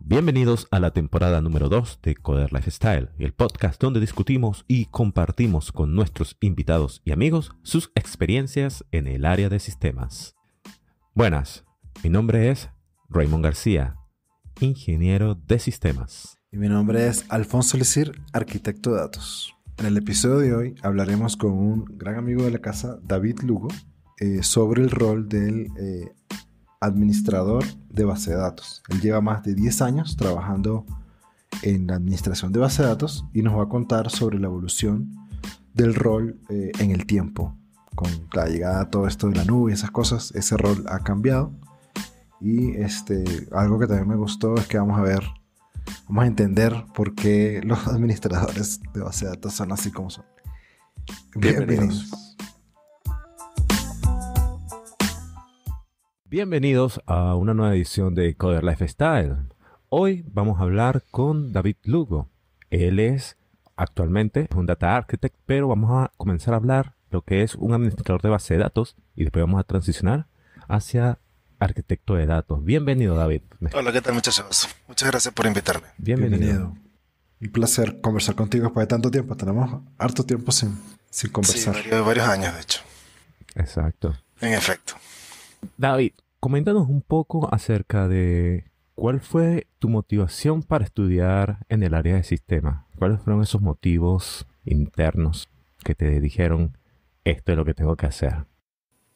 Bienvenidos a la temporada número 2 de Coder Lifestyle, el podcast donde discutimos y compartimos con nuestros invitados y amigos sus experiencias en el área de sistemas. Buenas, mi nombre es Raymond García, ingeniero de sistemas. Y mi nombre es Alfonso Lecir, arquitecto de datos. En el episodio de hoy hablaremos con un gran amigo de la casa, David Lugo, sobre el rol del administrador de base de datos. Él lleva más de 10 años trabajando en la administración de base de datos y nos va a contar sobre la evolución del rol en el tiempo. Con la llegada de todo esto de la nube y esas cosas, ese rol ha cambiado. Y algo que también me gustó es que vamos a entender por qué los administradores de base de datos son así como son. Bienvenidos. Bienvenidos a una nueva edición de Coder Lifestyle. Hoy vamos a hablar con David Lugo. Él es actualmente un data architect, pero vamos a comenzar a hablar lo que es un administrador de base de datos y después vamos a transicionar hacia arquitecto de datos. Bienvenido, David. Hola, ¿qué tal, muchachos? Muchas gracias por invitarme. Bienvenido. Un placer conversar contigo después de tanto tiempo. Tenemos harto tiempo sin conversar. Sí, varios años, de hecho. Exacto. En efecto. David, coméntanos un poco acerca de cuál fue tu motivación para estudiar en el área de sistemas. ¿Cuáles fueron esos motivos internos que te dijeron, esto es lo que tengo que hacer?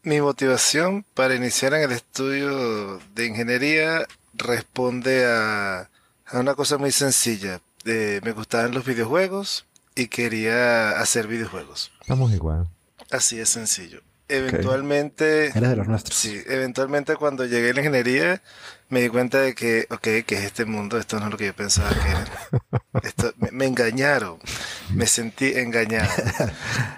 Mi motivación para iniciar en el estudio de ingeniería responde a una cosa muy sencilla. Me gustaban los videojuegos y quería hacer videojuegos. Estamos igual. Así de sencillo. Eventualmente... Eres de los nuestros. Sí, eventualmente cuando llegué a la ingeniería me di cuenta de que, que es este mundo, esto no es lo que yo pensaba que era. Me engañaron, me sentí engañado.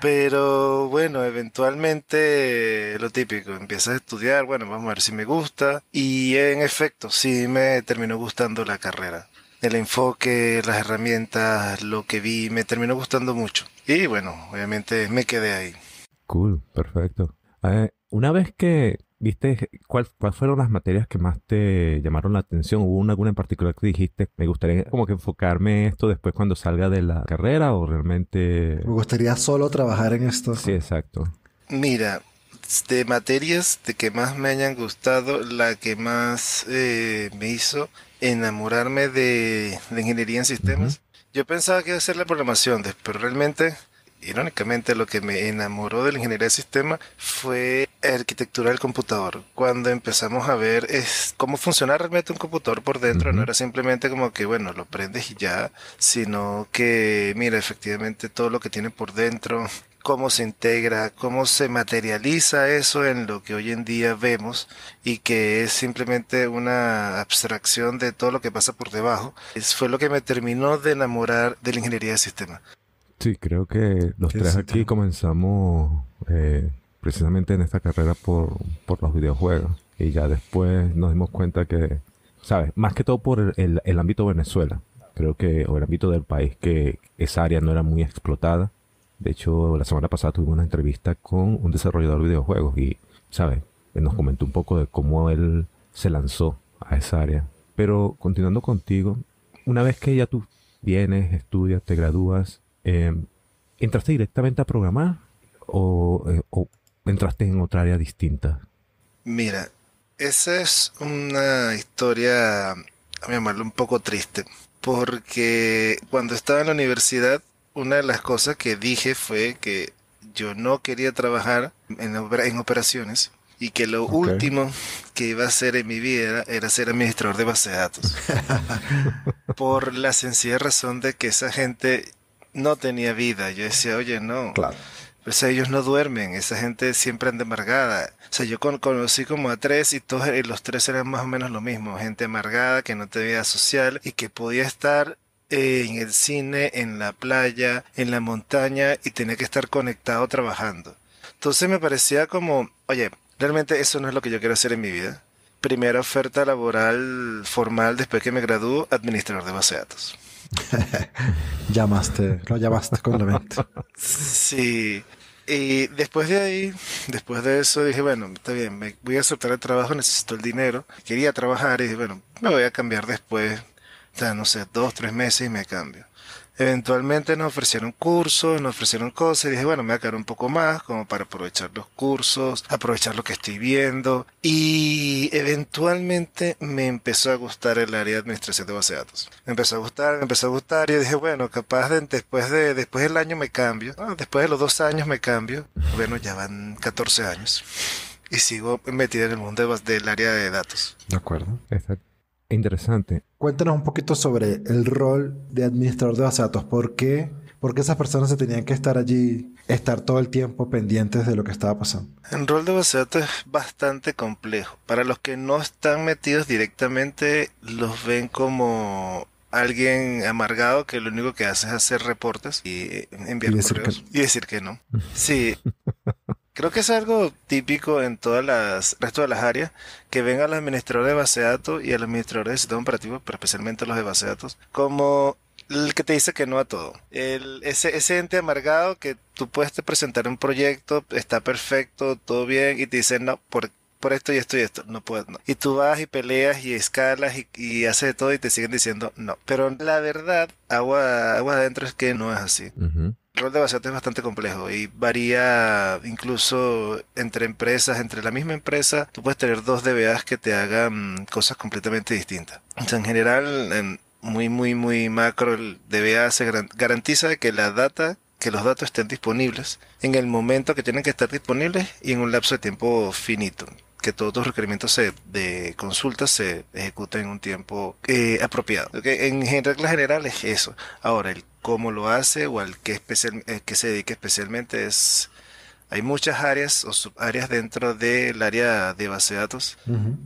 Pero bueno, eventualmente lo típico, empiezas a estudiar, bueno, vamos a ver si me gusta. Y en efecto, sí me terminó gustando la carrera. El enfoque, las herramientas, lo que vi, me terminó gustando mucho. Y bueno, obviamente me quedé ahí. Cool, perfecto. Una vez que viste, ¿cuál fueron las materias que más te llamaron la atención? ¿Hubo alguna en particular que dijiste, me gustaría como que enfocarme en esto después cuando salga de la carrera o realmente...? Me gustaría solo trabajar en esto. Sí, exacto. Mira, de materias de que más me hayan gustado, la que más me hizo enamorarme de la ingeniería en sistemas. Yo pensaba que iba a ser la programación, pero realmente... Irónicamente, lo que me enamoró de la ingeniería de sistemas fue la arquitectura del computador. Cuando empezamos a ver cómo funciona realmente un computador por dentro, no era simplemente como que, bueno, lo prendes y ya, sino que, mira, efectivamente todo lo que tiene por dentro, cómo se integra, cómo se materializa eso en lo que hoy en día vemos y que es simplemente una abstracción de todo lo que pasa por debajo. Fue lo que me terminó de enamorar de la ingeniería de sistemas. Sí, creo que los tres aquí comenzamos precisamente en esta carrera por los videojuegos. Y ya después nos dimos cuenta que, ¿sabes? Más que todo por el ámbito Venezuela. Creo que, o el ámbito del país, que esa área no era muy explotada. De hecho, la semana pasada tuvimos una entrevista con un desarrollador de videojuegos y, ¿sabes? Nos comentó un poco de cómo él se lanzó a esa área. Pero continuando contigo, una vez que ya tú vienes, estudias, te gradúas, ¿entraste directamente a programar o entraste en otra área distinta? Mira, esa es una historia, a mi llamarlo un poco triste, porque cuando estaba en la universidad, una de las cosas que dije fue que yo no quería trabajar en operaciones y que lo último que iba a hacer en mi vida era ser administrador de base de datos. Por la sencilla razón de que esa gente no tenía vida. Yo decía, oye, no. Claro. Pues ellos no duermen, esa gente siempre anda amargada. O sea, yo conocí como a tres y todos los tres eran más o menos lo mismo. Gente amargada, que no tenía vida social y que podía estar en el cine, en la playa, en la montaña y tenía que estar conectado trabajando. Entonces me parecía como, oye, realmente eso no es lo que yo quiero hacer en mi vida. Primera oferta laboral formal después que me gradúo, administrador de base de datos. Lo llamaste con la mente. Sí. Y después de ahí, después de eso, dije, bueno, está bien, voy a soltar el trabajo, necesito el dinero. Quería trabajar y dije, bueno, me voy a cambiar después O sea, no sé, 2, 3 meses y me cambio. Eventualmente nos ofrecieron cursos, nos ofrecieron cosas y dije, bueno, me voy a quedar un poco más como para aprovechar los cursos, aprovechar lo que estoy viendo y eventualmente me empezó a gustar el área de administración de base de datos. Me empezó a gustar y dije, bueno, capaz después del año me cambio, después de los 2 años me cambio, bueno, ya van 14 años y sigo metido en el mundo del área de datos. De acuerdo. Exacto. Interesante. Cuéntanos un poquito sobre el rol de administrador de base de datos. ¿Por qué esas personas se tenían que estar allí, estar todo el tiempo pendientes de lo que estaba pasando? El rol de base de datos es bastante complejo. Para los que no están metidos directamente, los ven como alguien amargado que lo único que hace es hacer reportes y enviar correos y decir que no. Sí. Creo que es algo típico en resto de las áreas, que ven a los administradores de base de datos y a los administradores de sistemas operativos, pero especialmente a los de base de datos, como el que te dice que no a todo. Ese ente amargado que tú puedes te presentar un proyecto, está perfecto, todo bien, y te dicen no, por esto y esto y esto, no puedes, no. Y tú vas y peleas y escalas y haces de todo y te siguen diciendo no. Pero la verdad, agua adentro es que no es así. Uh-huh. El rol de base de datos es bastante complejo y varía incluso entre empresas, entre la misma empresa, tú puedes tener dos DBAs que te hagan cosas completamente distintas. O sea, en general, muy macro, el DBA se garantiza de que que los datos estén disponibles en el momento que tienen que estar disponibles y en un lapso de tiempo finito. Que todos tus requerimientos de consulta se ejecuten en un tiempo apropiado. ¿Okay? En regla general es eso. Ahora, el cómo lo hace o al que se dedique especialmente es... Hay muchas áreas o subáreas dentro del área de base de datos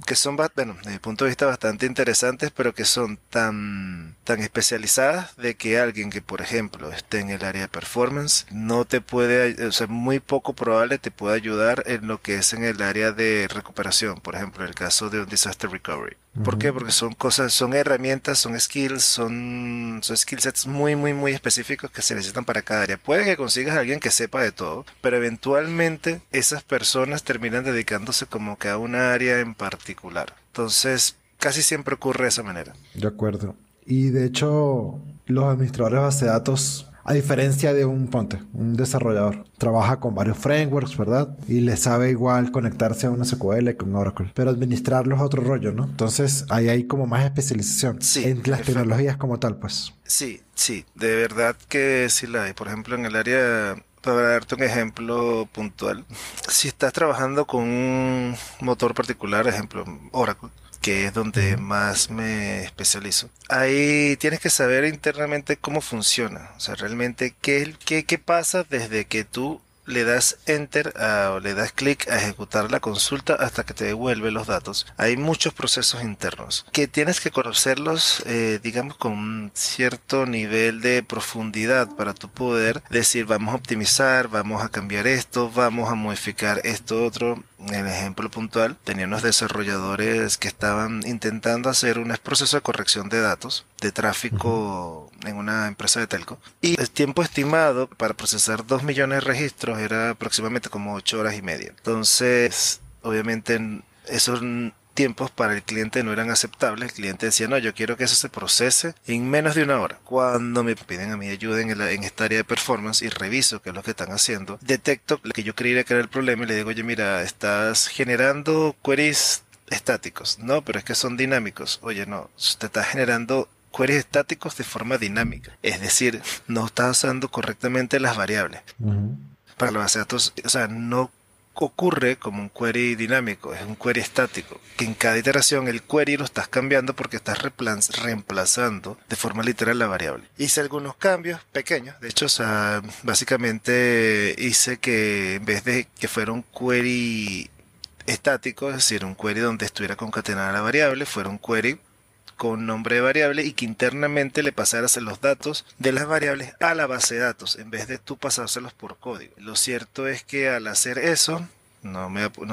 que son, bueno, desde mi punto de vista bastante interesantes, pero que son tan especializadas de que alguien que, por ejemplo, esté en el área de performance no te puede, o sea, muy poco probable te pueda ayudar en lo que es en el área de recuperación, por ejemplo, en el caso de un disaster recovery. ¿Por qué? Porque son herramientas, son skills, son skill sets muy específicos que se necesitan para cada área. Puede que consigas a alguien que sepa de todo, pero eventualmente esas personas terminan dedicándose como que a una área en particular. Entonces, casi siempre ocurre de esa manera. De acuerdo. Y de hecho, los administradores de base de datos, a diferencia de un desarrollador, trabaja con varios frameworks, ¿verdad? Y le sabe igual conectarse a una SQL con Oracle. Pero administrarlo es otro rollo, ¿no? Entonces, ahí hay como más especialización en las tecnologías como tal, pues. Sí, de verdad que sí la hay. Por ejemplo, en el área... Para darte un ejemplo puntual, si estás trabajando con un motor particular, ejemplo Oracle, que es donde más me especializo, ahí tienes que saber internamente cómo funciona, o sea, realmente qué pasa desde que tú le das enter o le das clic a ejecutar la consulta hasta que te devuelve los datos. Hay muchos procesos internos que tienes que conocerlos, digamos, con un cierto nivel de profundidad para tu poder decir, vamos a optimizar, vamos a cambiar esto, vamos a modificar esto otro. En el ejemplo puntual, tenía unos desarrolladores que estaban intentando hacer un proceso de corrección de datos, de tráfico en una empresa de telco. Y el tiempo estimado para procesar 2 millones de registros era aproximadamente como 8 horas y media. Entonces, obviamente, esos tiempos para el cliente no eran aceptables. El cliente decía, no, yo quiero que eso se procese en menos de 1 hora. Cuando me piden a mí ayuda en esta área de performance y reviso qué es lo que están haciendo, detecto lo que yo creía que era el problema y le digo, oye, mira, estás generando queries estáticos. No, pero es que son dinámicos. Oye, no, te estás generando queries estáticos de forma dinámica. Es decir, no estás usando correctamente las variables. Para la base de datos, o sea, no ocurre como un query dinámico, es un query estático, que en cada iteración el query lo estás cambiando porque estás reemplazando de forma literal la variable. Hice algunos cambios pequeños, de hecho, o sea, básicamente hice que en vez de que fuera un query estático, es decir, un query donde estuviera concatenada la variable, fuera un query con nombre de variable y que internamente le pasaras los datos de las variables a la base de datos en vez de tú pasárselos por código. Lo cierto es que al hacer eso No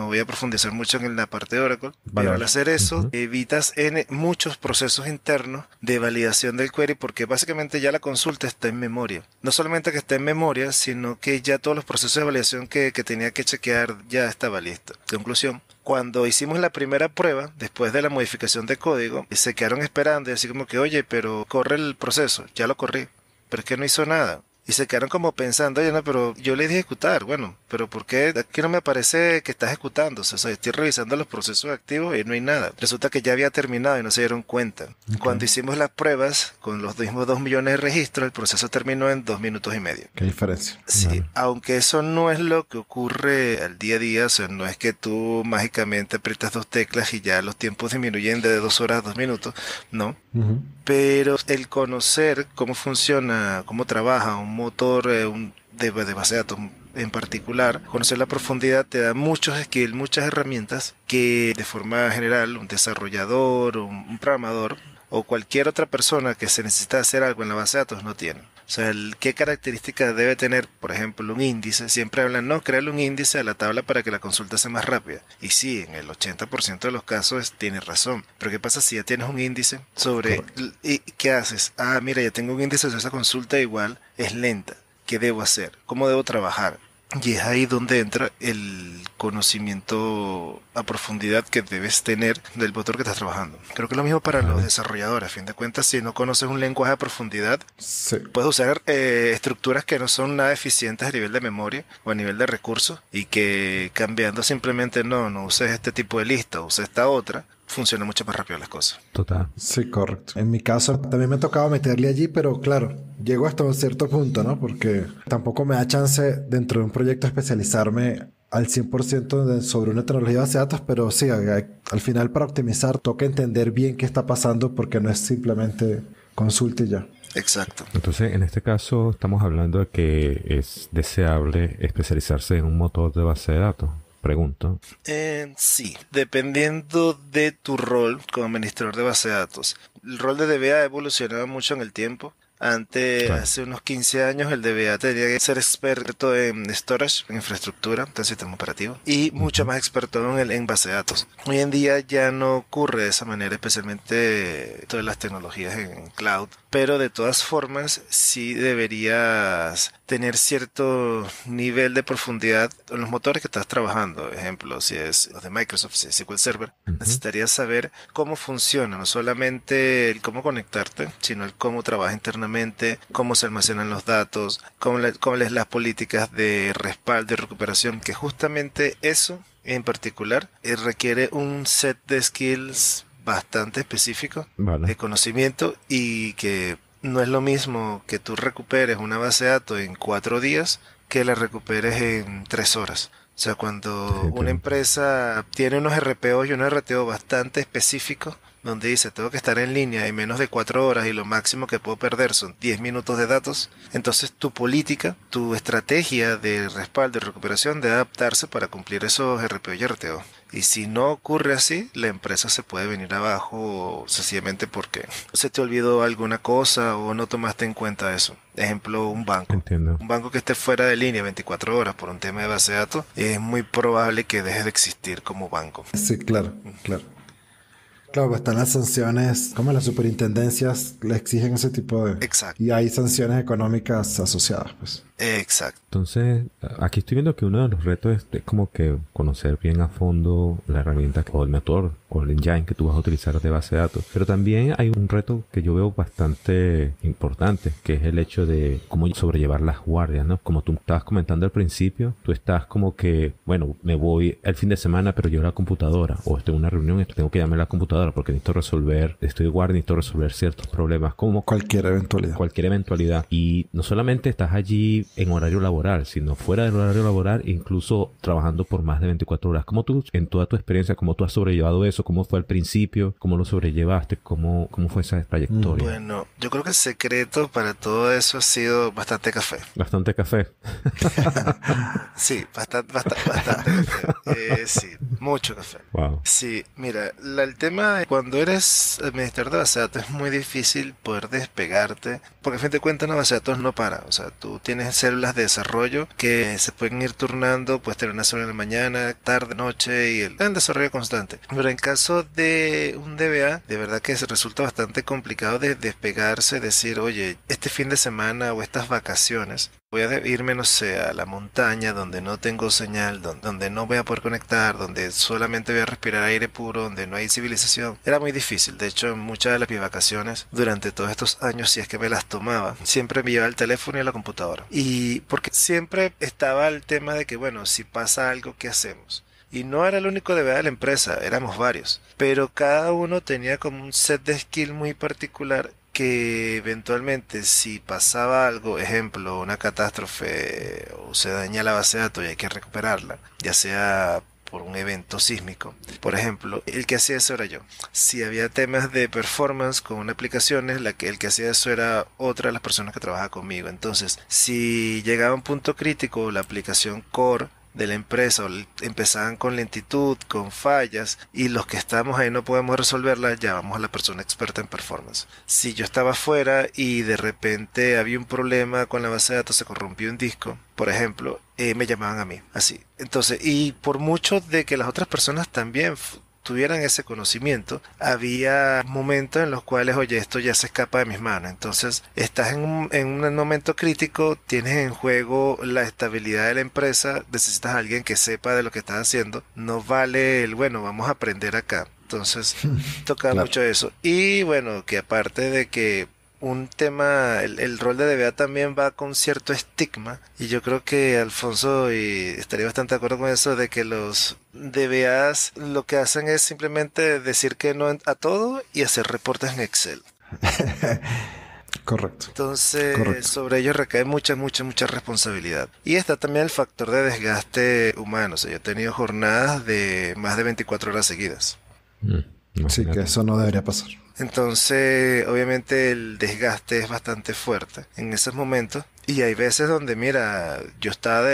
voy a profundizar mucho en la parte de Oracle, Vale, pero al vale. hacer eso evitas muchos procesos internos de validación del query porque básicamente ya la consulta está en memoria. No solamente que está en memoria, sino que ya todos los procesos de validación que tenía que chequear ya estaban listos. Conclusión. Cuando hicimos la primera prueba, después de la modificación de código, se quedaron esperando y así como que, oye, pero corre el proceso, ya lo corrí, pero es que no hizo nada. Y se quedaron como pensando, oye, no, pero yo le di ejecutar. Bueno, pero ¿por qué aquí no me aparece que está ejecutándose? O sea, estoy revisando los procesos activos y no hay nada. Resulta que ya había terminado y no se dieron cuenta. Ok. Cuando hicimos las pruebas con los mismos 2 millones de registros, el proceso terminó en 2 minutos y medio. ¿Qué diferencia? Sí, Vale. aunque eso no es lo que ocurre al día a día, o sea, no es que tú mágicamente aprietas 2 teclas y ya los tiempos disminuyen de 2 horas a 2 minutos, no. Ujú. Pero el conocer cómo funciona, cómo trabaja un motor de base de datos en particular, conocer la profundidad te da muchos skills, muchas herramientas que de forma general un desarrollador, un programador o cualquier otra persona que se necesita hacer algo en la base de datos no tiene. O sea, qué características debe tener, por ejemplo, un índice. Siempre hablan, no, crearle un índice a la tabla para que la consulta sea más rápida. Y sí, en el 80% de los casos tienes razón. Pero ¿qué pasa si ya tienes un índice sobre... ¿Y qué haces? Ah, mira, ya tengo un índice sobre esa consulta igual, es lenta. ¿Qué debo hacer? ¿Cómo debo trabajar? Y es ahí donde entra el conocimiento a profundidad que debes tener del motor que estás trabajando. Creo que es lo mismo para los desarrolladores. A fin de cuentas, si no conoces un lenguaje a profundidad, Sí. puedes usar estructuras que no son nada eficientes a nivel de memoria o a nivel de recursos y que cambiando simplemente no uses este tipo de lista, usa esta otra, funciona mucho más rápido las cosas. Total. Sí, correcto. En mi caso también me ha tocado meterle allí, pero claro, llego hasta un cierto punto, ¿no? Porque tampoco me da chance dentro de un proyecto especializarme al 100% sobre una tecnología de base de datos, pero sí, al final para optimizar toca entender bien qué está pasando porque no es simplemente consulta y ya. Exacto. Entonces, en este caso, estamos hablando de que es deseable especializarse en un motor de base de datos. Pregunto. Sí, dependiendo de tu rol como administrador de base de datos. El rol de DBA ha evolucionado mucho en el tiempo. Antes, Claro. hace unos 15 años, el DBA tenía que ser experto en storage, en infraestructura, en sistema operativo, y mucho más experto en base de datos. Hoy en día ya no ocurre de esa manera, especialmente todas las tecnologías en cloud, pero de todas formas sí deberías tener cierto nivel de profundidad en los motores que estás trabajando. Ejemplo, si es los de Microsoft, si es SQL Server, necesitarías saber cómo funciona, no solamente el cómo conectarte, sino el cómo trabaja internamente, cómo se almacenan los datos, cómo es las políticas de respaldo y recuperación, que justamente eso en particular requiere un set de skills bastante específico Vale. de conocimiento y que no es lo mismo que tú recuperes una base de datos en 4 días que la recuperes en 3 horas. O sea, cuando Entiendo. una empresa tiene unos RPO y unos RTO bastante específicos, donde dice tengo que estar en línea en menos de 4 horas y lo máximo que puedo perder son 10 minutos de datos, entonces tu política, tu estrategia de respaldo y recuperación debe adaptarse para cumplir esos RPO y RTO. Y si no ocurre así, la empresa se puede venir abajo sencillamente porque se te olvidó alguna cosa o no tomaste en cuenta eso. Ejemplo, un banco. Entiendo. Un banco que esté fuera de línea 24 horas por un tema de base de datos, es muy probable que deje de existir como banco. Sí, claro, claro. Claro, pues están las sanciones, como las superintendencias le exigen ese tipo de... Exacto. Y hay sanciones económicas asociadas, pues. Exacto. Entonces, aquí estoy viendo que uno de los retos es como que conocer bien a fondo la herramienta o el motor o el engine que tú vas a utilizar de base de datos. Pero también hay un reto que yo veo bastante importante, que es el hecho de cómo sobrellevar las guardias, ¿no? Como tú estabas comentando al principio, tú estás como que, bueno, me voy el fin de semana, pero llevo la computadora, o estoy en una reunión y tengo que llamar a la computadora porque necesito resolver, estoy de guardia, necesito resolver ciertos problemas, como Cualquier eventualidad. cualquier eventualidad. Y no solamente estás allí en horario laboral, sino fuera del horario laboral, incluso trabajando por más de 24 horas. ¿Cómo tú, en toda tu experiencia, cómo tú has sobrellevado eso? ¿Cómo fue al principio? ¿Cómo lo sobrellevaste? ¿Cómo fue esa trayectoria? Bueno, yo creo que el secreto para todo eso ha sido bastante café. Bastante café. Sí, bastante café. Sí, mucho café. Wow. Sí, mira, el tema de cuando eres administrador de base de datos es muy difícil poder despegarte, porque a fin de cuentas una base de datos no para. O sea, tú tienes células de desarrollo que se pueden ir turnando, puedes tener una célula en la mañana, tarde, noche y el desarrollo constante. Pero en caso de un DBA, de verdad que se resulta bastante complicado de despegarse, decir, oye, este fin de semana o estas vacaciones voy a irme, no sé, a la montaña donde no tengo señal, donde no voy a poder conectar, donde solamente voy a respirar aire puro, donde no hay civilización. Era muy difícil. De hecho, en muchas de mis vacaciones, durante todos estos años, si es que me las tomaba, siempre me llevaba el teléfono y la computadora. Y porque siempre estaba el tema de que, bueno, si pasa algo, ¿qué hacemos? Y no era el único DBA de la empresa, éramos varios. Pero cada uno tenía como un set de skill muy particular que eventualmente si pasaba algo, ejemplo, una catástrofe o se daña la base de datos y hay que recuperarla, ya sea por un evento sísmico. Por ejemplo, el que hacía eso era yo. Si había temas de performance con una aplicación, el que hacía eso era otra de las personas que trabaja conmigo. Entonces, si llegaba un punto crítico, la aplicación core de la empresa empezaban con lentitud, con fallas, y los que estamos ahí no podemos resolverla, llamamos a la persona experta en performance. Si yo estaba fuera y de repente había un problema con la base de datos, se corrompió un disco, por ejemplo, me llamaban a mí, así. Entonces, y por mucho de que las otras personas también tuvieran ese conocimiento, había momentos en los cuales, oye, esto ya se escapa de mis manos. Entonces, estás en un momento crítico, tienes en juego la estabilidad de la empresa, necesitas a alguien que sepa de lo que estás haciendo. No vale el, bueno, vamos a aprender acá. Entonces, tocaba Claro. mucho eso. Y bueno, que aparte de que un tema, el rol de DBA también va con cierto estigma, y yo creo que Alfonso estaría bastante de acuerdo con eso, de que los DBAs lo que hacen es simplemente decir que no a todo y hacer reportes en Excel. Correcto. Entonces, Correcto. sobre ellos recae mucha responsabilidad. Y está también el factor de desgaste humano. O sea, yo he tenido jornadas de más de 24 horas seguidas. Sí, que Imagínate. eso no debería pasar. Entonces, obviamente el desgaste es bastante fuerte en esos momentos. Y hay veces donde, mira, yo estaba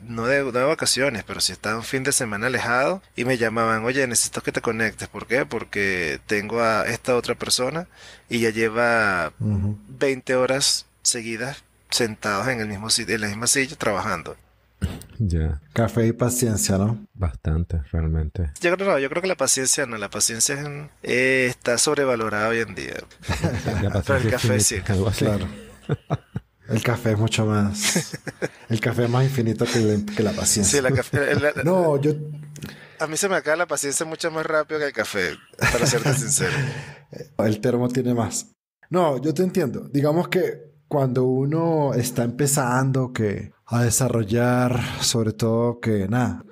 no de vacaciones, pero sí estaba un fin de semana alejado y me llamaban, oye, necesito que te conectes. ¿Por qué? Porque tengo a esta otra persona y ya lleva Ujú. 20 horas seguidas sentados en el mismo sitio, en la misma silla trabajando. Ya, Café y paciencia, ¿no? bastante, realmente. Yo creo que la paciencia no, la paciencia está sobrevalorada hoy en día. La Pero el paciencia café es sí. finita, algo así. Claro. El café es mucho más... El café es más infinito que la paciencia. Sí, No, yo... a mí se me acaba la paciencia mucho más rápido que el café, para serte sincero. El termo tiene más. No, yo te entiendo. Digamos que cuando uno está empezando a desarrollar, sobre todo que nada,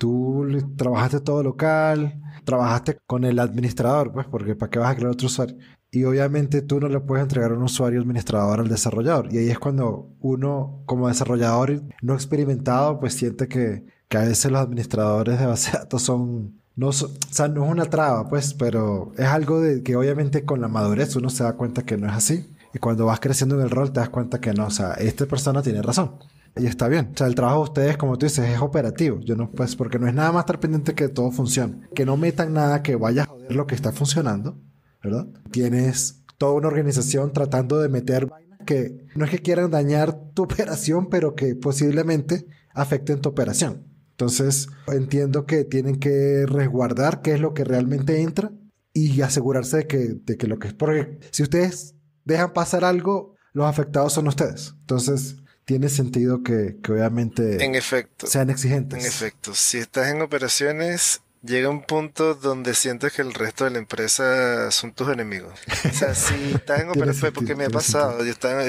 trabajaste todo local, trabajaste con el administrador, pues, porque ¿para qué vas a crear otro usuario? Y obviamente tú no le puedes entregar un usuario administrador al desarrollador. Y ahí es cuando uno, como desarrollador no experimentado, pues siente que a veces los administradores de base de datos son... No, o sea, no es una traba, pues, pero es algo de que obviamente con la madurez uno se da cuenta que no es así. Y cuando vas creciendo en el rol te das cuenta que no, o sea, esta persona tiene razón. Y está bien. O sea, el trabajo de ustedes, como tú dices, es operativo. Yo no, pues, porque no es nada más estar pendiente que todo funcione. Que no metan nada que vaya a joder lo que está funcionando, ¿verdad? Tienes toda una organización tratando de meter vainas que no es que quieran dañar tu operación, pero que posiblemente afecten tu operación. Entonces, entiendo que tienen que resguardar qué es lo que realmente entra y asegurarse de que lo que es. Porque si ustedes dejan pasar algo, los afectados son ustedes. Entonces, tiene sentido que obviamente En efecto, sean exigentes. en efecto, si estás en operaciones, llega un punto donde sientes que el resto de la empresa son tus enemigos. O sea, si estás en Tiene operaciones, porque sentido, me ha tiene pasado, sentido. yo estaba,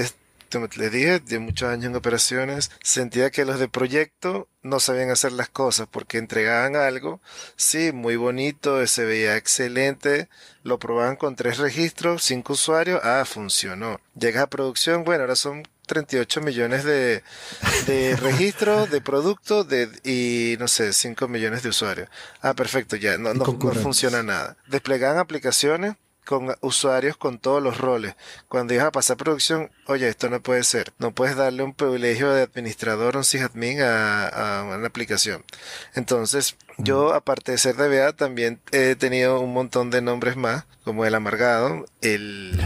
como les dije, de muchos años en operaciones, sentía que los de proyecto no sabían hacer las cosas porque entregaban algo, sí, muy bonito, se veía excelente, lo probaban con 3 registros, 5 usuarios, funcionó. Llegas a producción, bueno, ahora son 38 millones de registros, de productos y no sé, 5 millones de usuarios. Perfecto, ya, Y no concurrentes. funciona nada. Desplegaban aplicaciones con usuarios con todos los roles. Cuando ibas a pasar producción, oye, esto no puede ser. No puedes darle un privilegio de administrador o un sysadmin a una aplicación. Entonces, yo, aparte de ser DBA, también he tenido un montón de nombres más, como el amargado, el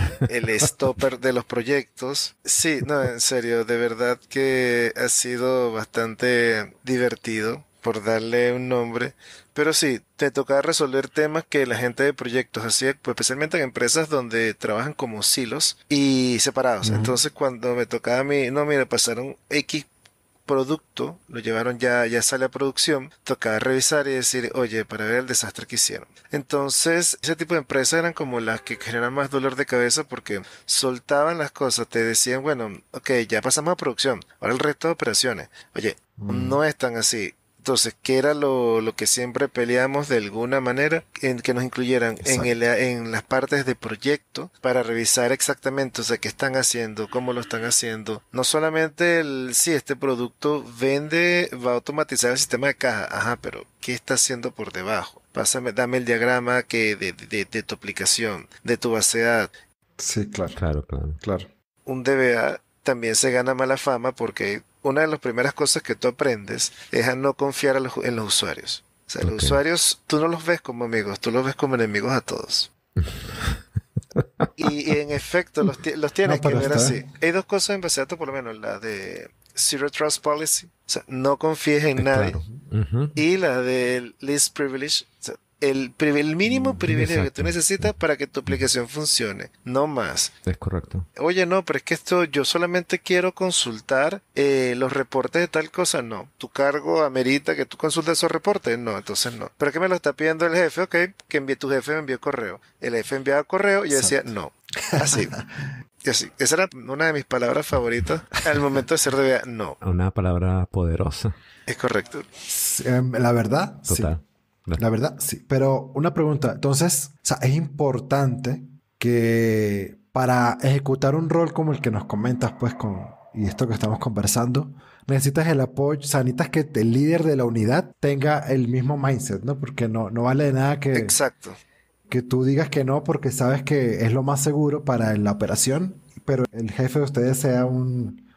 stopper de los proyectos. Sí, no, en serio, de verdad que ha sido bastante divertido, por darle un nombre. Pero sí, te tocaba resolver temas que la gente de proyectos hacía, pues especialmente en empresas donde trabajan como silos y separados. Entonces, cuando me tocaba a mí, no, mira, pasaron X producto, lo llevaron ya sale a producción, tocaba revisar y decir, oye, para ver el desastre que hicieron. Entonces, ese tipo de empresas eran como las que generan más dolor de cabeza porque soltaban las cosas, te decían, bueno, ok, ya pasamos a producción, ahora el resto de operaciones. Oye, no es tan así. Entonces, ¿qué era lo que siempre peleamos de alguna manera? En que nos incluyeran en las partes de proyecto para revisar exactamente, o sea, qué están haciendo, cómo lo están haciendo. No solamente si este producto vende, va a automatizar el sistema de caja. Ajá, pero ¿qué está haciendo por debajo? Dame el diagrama de tu aplicación, de tu base de datos. Sí, claro. Claro. Un DBA también se gana mala fama porque una de las primeras cosas que tú aprendes es a no confiar en los usuarios. O sea, los usuarios, tú no los ves como amigos, tú los ves como enemigos a todos. y en efecto, los tienes que ver así. Hay dos cosas en base a datos, por lo menos, la de Zero Trust Policy, o sea, no confíes en nadie. Claro. Y la de Least Privilege, o sea, el mínimo privilegio que tú necesitas para que tu aplicación funcione, no más. Es correcto. Oye, no, pero es que esto yo solamente quiero consultar los reportes de tal cosa, no. ¿Tu cargo amerita que tú consultes esos reportes? No, entonces no. ¿Pero qué me lo está pidiendo el jefe? Ok, que tu jefe me envió correo. El jefe enviaba correo y yo decía, no. Así. Y así. Esa era una de mis palabras favoritas al momento de ser DBA, no. Una palabra poderosa. Es correcto. La verdad, Total. sí. La verdad, sí. Pero una pregunta. Entonces, o sea, es importante que para ejecutar un rol como el que nos comentas, pues, y esto que estamos conversando, necesitas el apoyo, o sea, necesitas que el líder de la unidad tenga el mismo mindset, ¿no? Porque no vale de nada Exacto. que tú digas que no porque sabes que es lo más seguro para la operación, pero el jefe de ustedes sea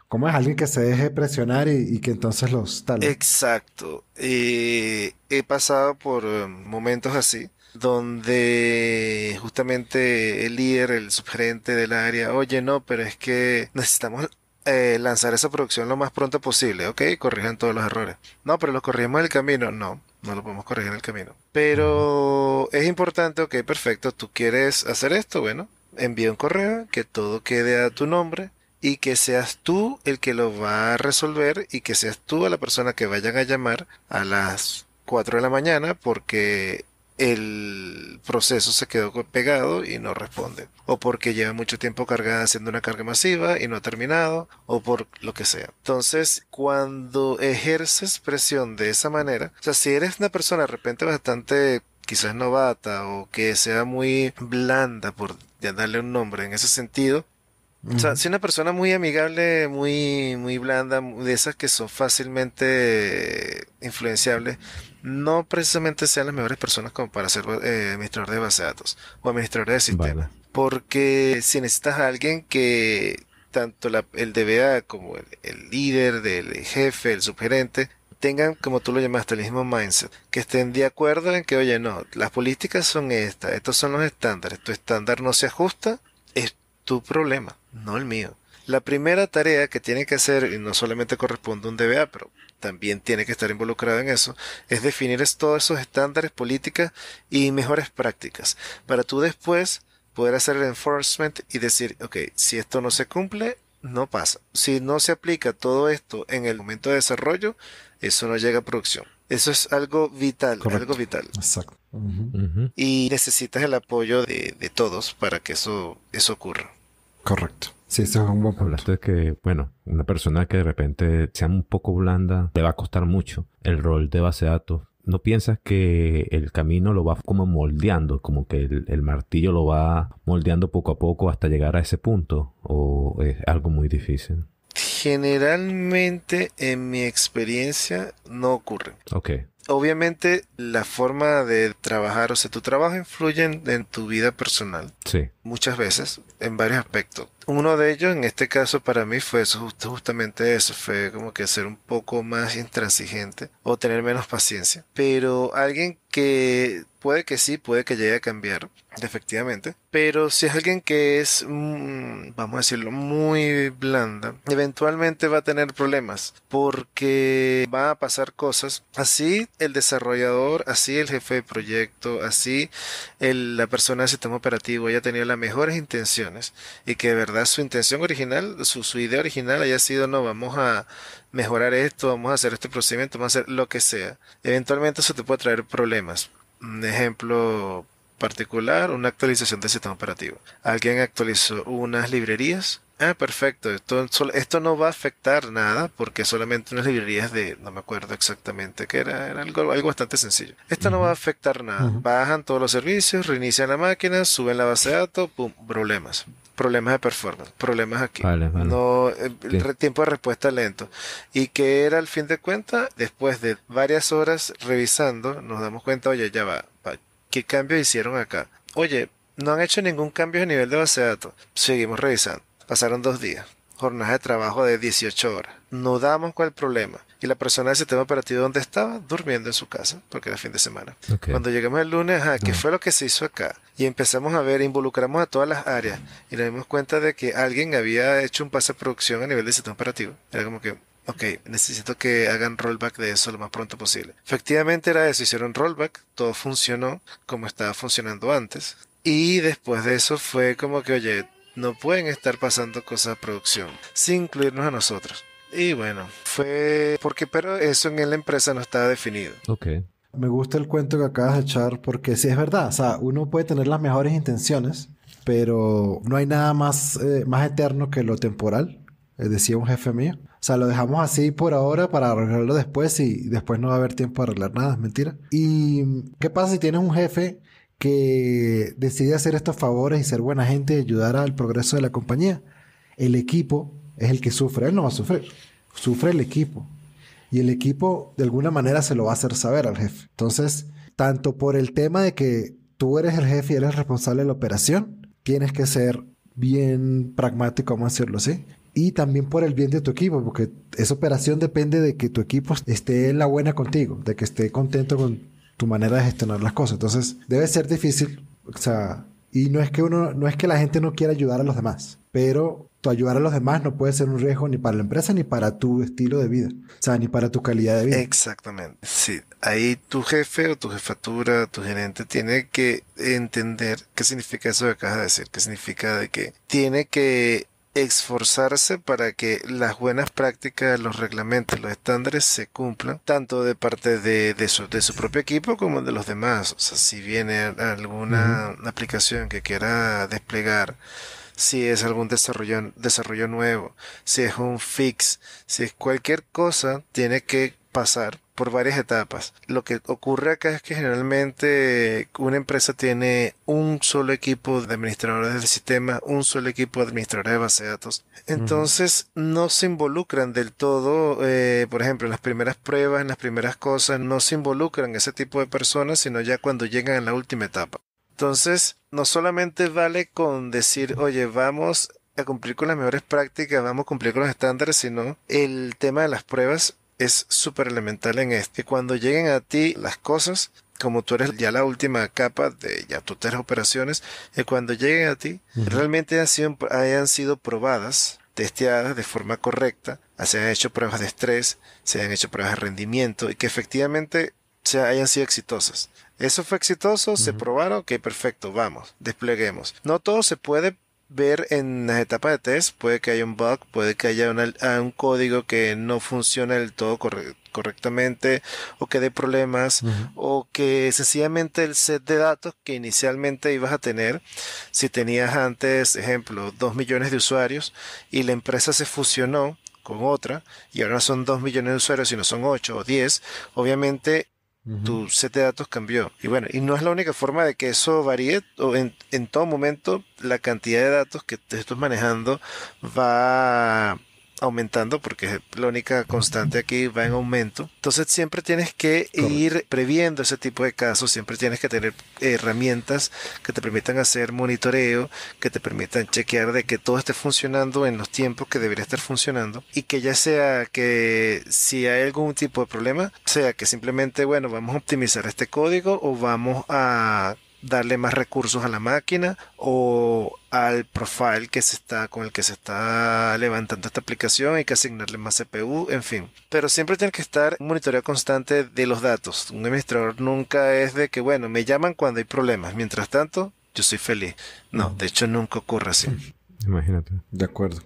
¿cómo es? Alguien que se deje presionar y que entonces los tal. Exacto. He pasado por momentos así, donde justamente el líder, el subgerente del área, oye, no, pero es que necesitamos lanzar esa producción lo más pronto posible. Ok, corrijan todos los errores. No, pero los corregimos en el camino. No lo podemos corregir en el camino. Pero es importante, ok, perfecto, tú quieres hacer esto, bueno, envía un correo, que todo quede a tu nombre. Y que seas tú el que lo va a resolver y que seas tú a la persona que vayan a llamar a las 4 de la mañana porque el proceso se quedó pegado y no responde. O porque lleva mucho tiempo cargada haciendo una carga masiva y no ha terminado. O por lo que sea. Entonces, cuando ejerces presión de esa manera, o sea, si eres una persona de repente bastante quizás novata o que sea muy blanda, por ya darle un nombre en ese sentido, o sea, si una persona muy amigable, muy blanda, de esas que son fácilmente influenciables, no precisamente sean las mejores personas como para ser administrador de base de datos o administrador de sistemas. Vale. Porque si necesitas a alguien que tanto el DBA como el líder del jefe, el subgerente, tengan, como tú lo llamaste, el mismo mindset, que estén de acuerdo en que, oye, no, las políticas son estas, estos son los estándares, tu estándar no se ajusta, es tu problema, no el mío. La primera tarea que tiene que hacer, y no solamente corresponde a un DBA, pero también tiene que estar involucrado en eso, es definir todos esos estándares, políticas y mejores prácticas, para tú después poder hacer el enforcement y decir, ok, si esto no se cumple, no pasa. Si no se aplica todo esto en el momento de desarrollo, eso no llega a producción. Eso es algo vital, Correcto. algo vital. Exacto. Y necesitas el apoyo de todos para que eso ocurra. Correcto. Sí, eso es un buen punto. Hablaste de que, bueno, una persona que de repente sea un poco blanda, le va a costar mucho el rol de base de datos. ¿No piensas que el camino lo va como moldeando? Como que el martillo lo va moldeando poco a poco hasta llegar a ese punto? ¿O es algo muy difícil? Generalmente, en mi experiencia, no ocurre. Ok. obviamente la forma de trabajar, o sea, tu trabajo influye en tu vida personal Sí. muchas veces, en varios aspectos. Uno de ellos, en este caso, para mí fue eso, justamente eso, fue como que ser un poco más intransigente o tener menos paciencia. Pero alguien que puede que sí, puede que llegue a cambiar, efectivamente. Pero si es alguien que es, vamos a decirlo, muy blanda, eventualmente va a tener problemas porque van a pasar cosas. Así el desarrollador, así el jefe de proyecto, así la persona del sistema operativo haya tenido las mejores intenciones y que de verdad su intención original, su idea original haya sido, no, vamos a mejorar esto, vamos a hacer este procedimiento, vamos a hacer lo que sea. Eventualmente eso te puede traer problemas. Un ejemplo particular, una actualización del sistema operativo. Alguien actualizó unas librerías. Ah, perfecto. Esto no va a afectar nada porque solamente unas librerías de, no me acuerdo exactamente qué era algo bastante sencillo. Esto no va a Ujú. afectar nada. Ujú. Bajan todos los servicios, reinician la máquina, suben la base de datos, pum, problemas. Problemas de performance, problemas aquí. Vale, vale. No, Sí. tiempo de respuesta lento. Y que era al fin de cuentas, después de varias horas revisando, nos damos cuenta, oye, ya va, ¿qué cambios hicieron acá? Oye, no han hecho ningún cambio a nivel de base de datos. Seguimos revisando. Pasaron 2 días. Jornada de trabajo de 18 horas. No damos con el problema. Y la persona del sistema operativo donde estaba, durmiendo en su casa, porque era fin de semana. Ok. Cuando llegamos el lunes, ¿qué No. fue lo que se hizo acá? Y empezamos a ver, involucramos a todas las áreas. Y nos dimos cuenta de que alguien había hecho un pase de producción a nivel del sistema operativo. Era como que, ok, necesito que hagan rollback de eso lo más pronto posible. Efectivamente era eso, hicieron rollback, todo funcionó como estaba funcionando antes. Y después de eso fue como que, oye, no pueden estar pasando cosas a producción sin incluirnos a nosotros. Y bueno, fue porque, pero eso en la empresa no estaba definido. Ok. Me gusta el cuento que acabas de echar porque sí es verdad. O sea, uno puede tener las mejores intenciones, pero no hay nada más eterno que lo temporal, decía un jefe mío. O sea, lo dejamos así por ahora para arreglarlo después y después no va a haber tiempo de arreglar nada, es mentira. ¿Y qué pasa si tienes un jefe que decide hacer estos favores y ser buena gente y ayudar al progreso de la compañía? El equipo es el que sufre, él no va a sufrir, sufre el equipo. Y el equipo de alguna manera se lo va a hacer saber al jefe. Entonces, tanto por el tema de que tú eres el jefe y eres responsable de la operación, tienes que ser bien pragmático, vamos a decirlo así. Y también por el bien de tu equipo, porque esa operación depende de que tu equipo esté en la buena contigo, de que esté contento con tu manera de gestionar las cosas. Entonces, debe ser difícil, o sea, y no es que la gente no quiera ayudar a los demás, pero tu ayudar a los demás no puede ser un riesgo ni para la empresa ni para tu estilo de vida, o sea, ni para tu calidad de vida. Exactamente. Sí, ahí tu jefe o tu jefatura, tu gerente tiene que entender qué significa eso que acabas de decir, qué significa de que tiene que esforzarse para que las buenas prácticas, los reglamentos, los estándares se cumplan, tanto de parte de su propio equipo como de los demás. O sea, si viene Ujú. alguna aplicación que quiera desplegar, si es algún desarrollo nuevo, si es un fix, si es cualquier cosa, tiene que pasar por varias etapas. Lo que ocurre acá es que generalmente una empresa tiene un solo equipo de administradores del sistema, un solo equipo de administradores de base de datos. Ujú. Entonces no se involucran del todo, por ejemplo, en las primeras pruebas, en las primeras cosas, no se involucran ese tipo de personas, sino ya cuando llegan a la última etapa. Entonces, no solamente vale con decir, oye, vamos a cumplir con las mejores prácticas, vamos a cumplir con los estándares, sino el tema de las pruebas es súper elemental en esto. Que cuando lleguen a ti las cosas, como tú eres ya la última capa de ya tus 3 operaciones, y cuando lleguen a ti, Ujú. realmente hayan sido probadas, testeadas de forma correcta, se han hecho pruebas de estrés, se han hecho pruebas de rendimiento y que efectivamente hayan sido exitosas. Eso fue exitoso, se Ujú. probaron, ok, perfecto, vamos, despleguemos. No todo se puede ver en las etapas de test, puede que haya un bug, puede que haya un código que no funcione del todo correctamente o que dé problemas Ujú. o que sencillamente el set de datos que inicialmente ibas a tener, si tenías antes, ejemplo, 2 millones de usuarios y la empresa se fusionó con otra y ahora no son 2 millones de usuarios sino son 8 o 10, obviamente Ujú. tu set de datos cambió. Y bueno, y no es la única forma de que eso varíe, o en todo momento la cantidad de datos que te estás manejando va aumentando, porque la única constante aquí va en aumento. Entonces siempre tienes que ir previendo ese tipo de casos, siempre tienes que tener herramientas que te permitan hacer monitoreo, que te permitan chequear de que todo esté funcionando en los tiempos que debería estar funcionando, y que ya sea que si hay algún tipo de problema, sea que simplemente, bueno, vamos a optimizar este código o vamos a darle más recursos a la máquina o al profile con el que se está levantando esta aplicación, hay que asignarle más CPU, en fin. Pero siempre tiene que estar un monitoreo constante de los datos. Un administrador nunca es de que, bueno, me llaman cuando hay problemas, mientras tanto, yo soy feliz. No, de hecho nunca ocurre así. Imagínate. De acuerdo.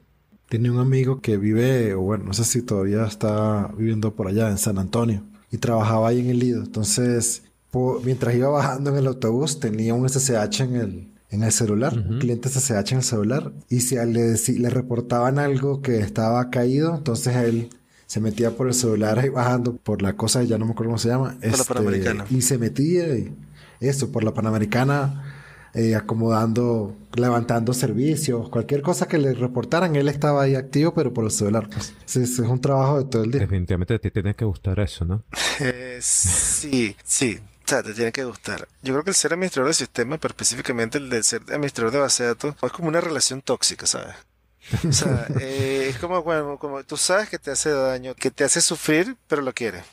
Tiene un amigo que vive, o bueno, no sé si todavía está viviendo por allá en San Antonio, y trabajaba ahí en el Lido. Entonces, mientras iba bajando en el autobús, tenía un SSH en el celular, un cliente SSH en el celular, y si le reportaban algo que estaba caído, entonces él se metía por el celular ahí bajando por la cosa, ya no me acuerdo cómo se llama, Por la Panamericana. y se metía por la Panamericana, acomodando, levantando servicios, cualquier cosa que le reportaran, él estaba ahí activo, pero por el celular. Pues. Es un trabajo de todo el día. Definitivamente te tiene que gustar eso, ¿no? Sí. O sea, te tiene que gustar. Yo creo que el ser administrador de sistema, pero específicamente el de ser administrador de base de datos, es como una relación tóxica, ¿sabes? O sea, es como, bueno, como tú sabes que te hace daño, que te hace sufrir, pero lo quieres.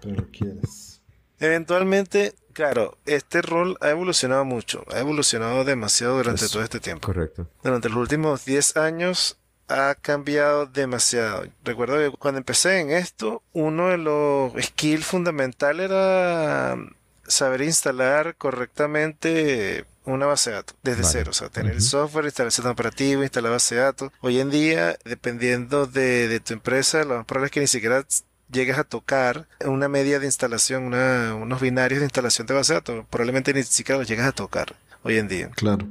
Pero lo quieres. Eventualmente, claro, este rol ha evolucionado mucho, ha evolucionado demasiado durante todo este tiempo. Correcto. Durante los últimos 10 años ha cambiado demasiado. Recuerdo que cuando empecé en esto, uno de los skills fundamentales era saber instalar correctamente una base de datos desde cero, o sea, tener el software, instalar el sistema operativo, instalar base de datos. Hoy en día, dependiendo de tu empresa, lo más probable es que ni siquiera llegas a tocar una media de instalación, unos binarios de instalación de base de datos. Probablemente ni siquiera los llegas a tocar hoy en día. Claro.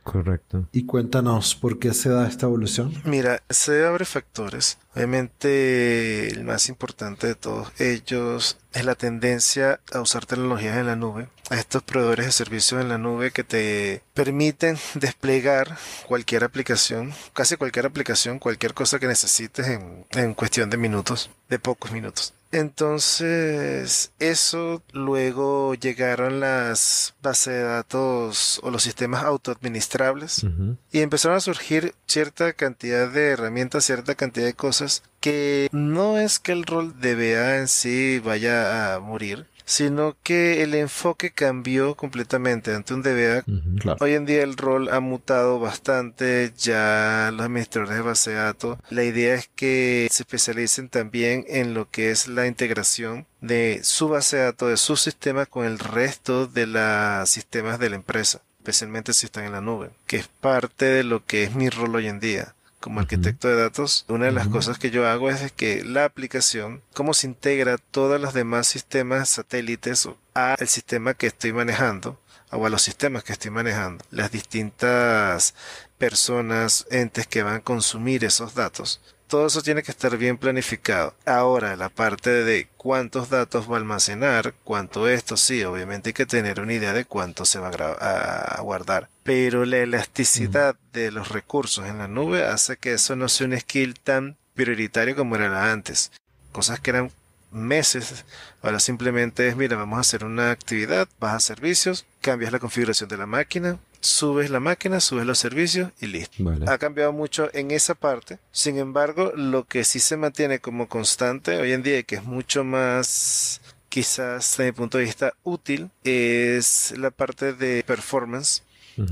Correcto. Y cuéntanos, ¿por qué se da esta evolución? Mira, se abre factores. Obviamente, el más importante de todos ellos es la tendencia a usar tecnologías en la nube, a estos proveedores de servicios en la nube que te permiten desplegar cualquier aplicación, casi cualquier aplicación, cualquier cosa que necesites en cuestión de minutos, de pocos minutos. Entonces, eso luego llegaron las bases de datos o los sistemas autoadministrables y empezaron a surgir cierta cantidad de herramientas, cierta cantidad de cosas que no es que el rol de DBA en sí vaya a morir, sino que el enfoque cambió completamente ante un DBA. Claro. Hoy en día el rol ha mutado bastante, ya los administradores de base de datos, la idea es que se especialicen también en lo que es la integración de su base de datos, de su sistema con el resto de los sistemas de la empresa, especialmente si están en la nube, que es parte de lo que es mi rol hoy en día. Como arquitecto de datos, una de las cosas que yo hago es que la aplicación, cómo se integra todos los demás sistemas satélites al sistema que estoy manejando, o a los sistemas que estoy manejando, las distintas personas, entes que van a consumir esos datos. Todo eso tiene que estar bien planificado. Ahora, la parte de cuántos datos va a almacenar, cuánto esto, sí, obviamente hay que tener una idea de cuánto se va a guardar. Pero la elasticidad de los recursos en la nube hace que eso no sea un skill tan prioritario como era antes. Cosas que eran meses, ahora simplemente es, mira, vamos a hacer una actividad, vas a servicios, cambias la configuración de la máquina, subes la máquina, subes los servicios y listo. Vale. Ha cambiado mucho en esa parte. Sin embargo, lo que sí se mantiene como constante hoy en día y que es mucho más, quizás desde mi punto de vista, útil, es la parte de performance.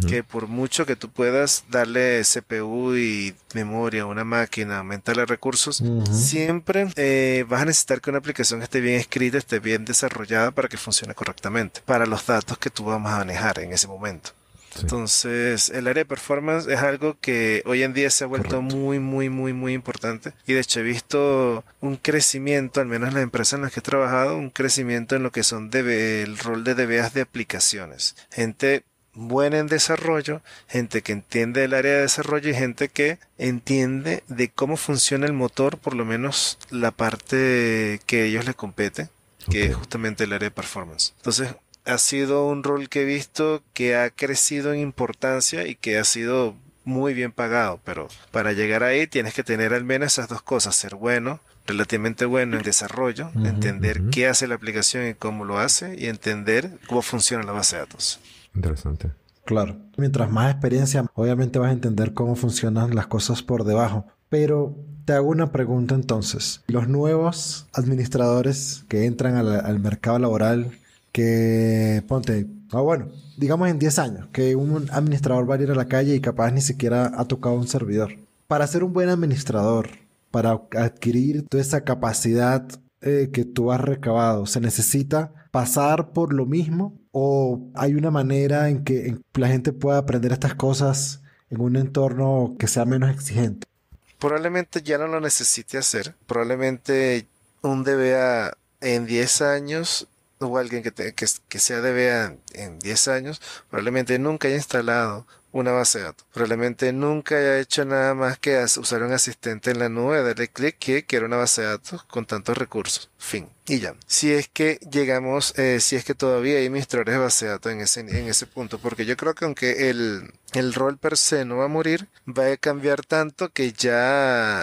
Que por mucho que tú puedas darle CPU y memoria a una máquina, aumentarle recursos, siempre vas a necesitar que una aplicación esté bien escrita, esté bien desarrollada para que funcione correctamente, para los datos que tú vas a manejar en ese momento. Sí. Entonces, el área de performance es algo que hoy en día se ha vuelto muy importante. Y de hecho he visto un crecimiento, al menos en las empresas en las que he trabajado, un crecimiento en lo que son el rol de DBAs de aplicaciones. Gente buena en desarrollo, gente que entiende el área de desarrollo y gente que entiende de cómo funciona el motor, por lo menos la parte que a ellos les compete, que es justamente el área de performance. Entonces, ha sido un rol que he visto que ha crecido en importancia y que ha sido muy bien pagado, pero para llegar ahí tienes que tener al menos esas dos cosas, ser bueno, relativamente bueno en desarrollo, entender qué hace la aplicación y cómo lo hace, y entender cómo funciona la base de datos. Interesante. Claro. Mientras más experiencia, obviamente vas a entender cómo funcionan las cosas por debajo. Pero te hago una pregunta entonces. Los nuevos administradores que entran al mercado laboral, que ponte, bueno, digamos en 10 años, que un administrador va a ir a la calle y capaz ni siquiera ha tocado un servidor. Para ser un buen administrador, para adquirir toda esa capacidad que tú has recabado, ¿se necesita pasar por lo mismo? ¿O hay una manera en que la gente pueda aprender estas cosas en un entorno que sea menos exigente? Probablemente ya no lo necesite hacer. Probablemente un DBA en 10 años o alguien que sea DBA en 10 años, probablemente nunca haya instalado una base de datos. Probablemente nunca haya hecho nada más que usar un asistente en la nube, darle clic que quiero una base de datos con tantos recursos. Fin. Y ya. Si es que llegamos, si es que todavía hay administradores de base de datos en ese punto, porque yo creo que aunque el rol per se no va a morir, va a cambiar tanto que ya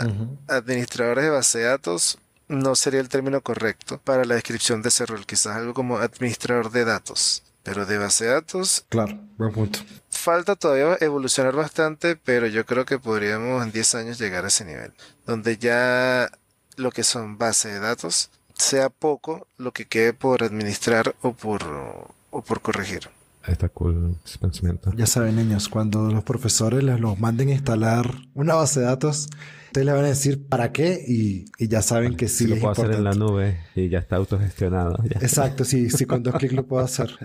administradores de base de datos no sería el término correcto para la descripción de ese rol. Quizás algo como administrador de datos. Pero de base de datos... Claro, buen punto. Falta todavía evolucionar bastante, pero yo creo que podríamos en 10 años llegar a ese nivel. Donde ya lo que son base de datos sea poco lo que quede por administrar o por corregir. Está cool ese pensamiento. Ya saben, niños, cuando los profesores les los manden a instalar una base de datos, ustedes le van a decir para qué y ya saben que sí lo es puedo importante. hacer en la nube y ya está autogestionado. Ya. Exacto, sí, con 2 clics lo puedo hacer.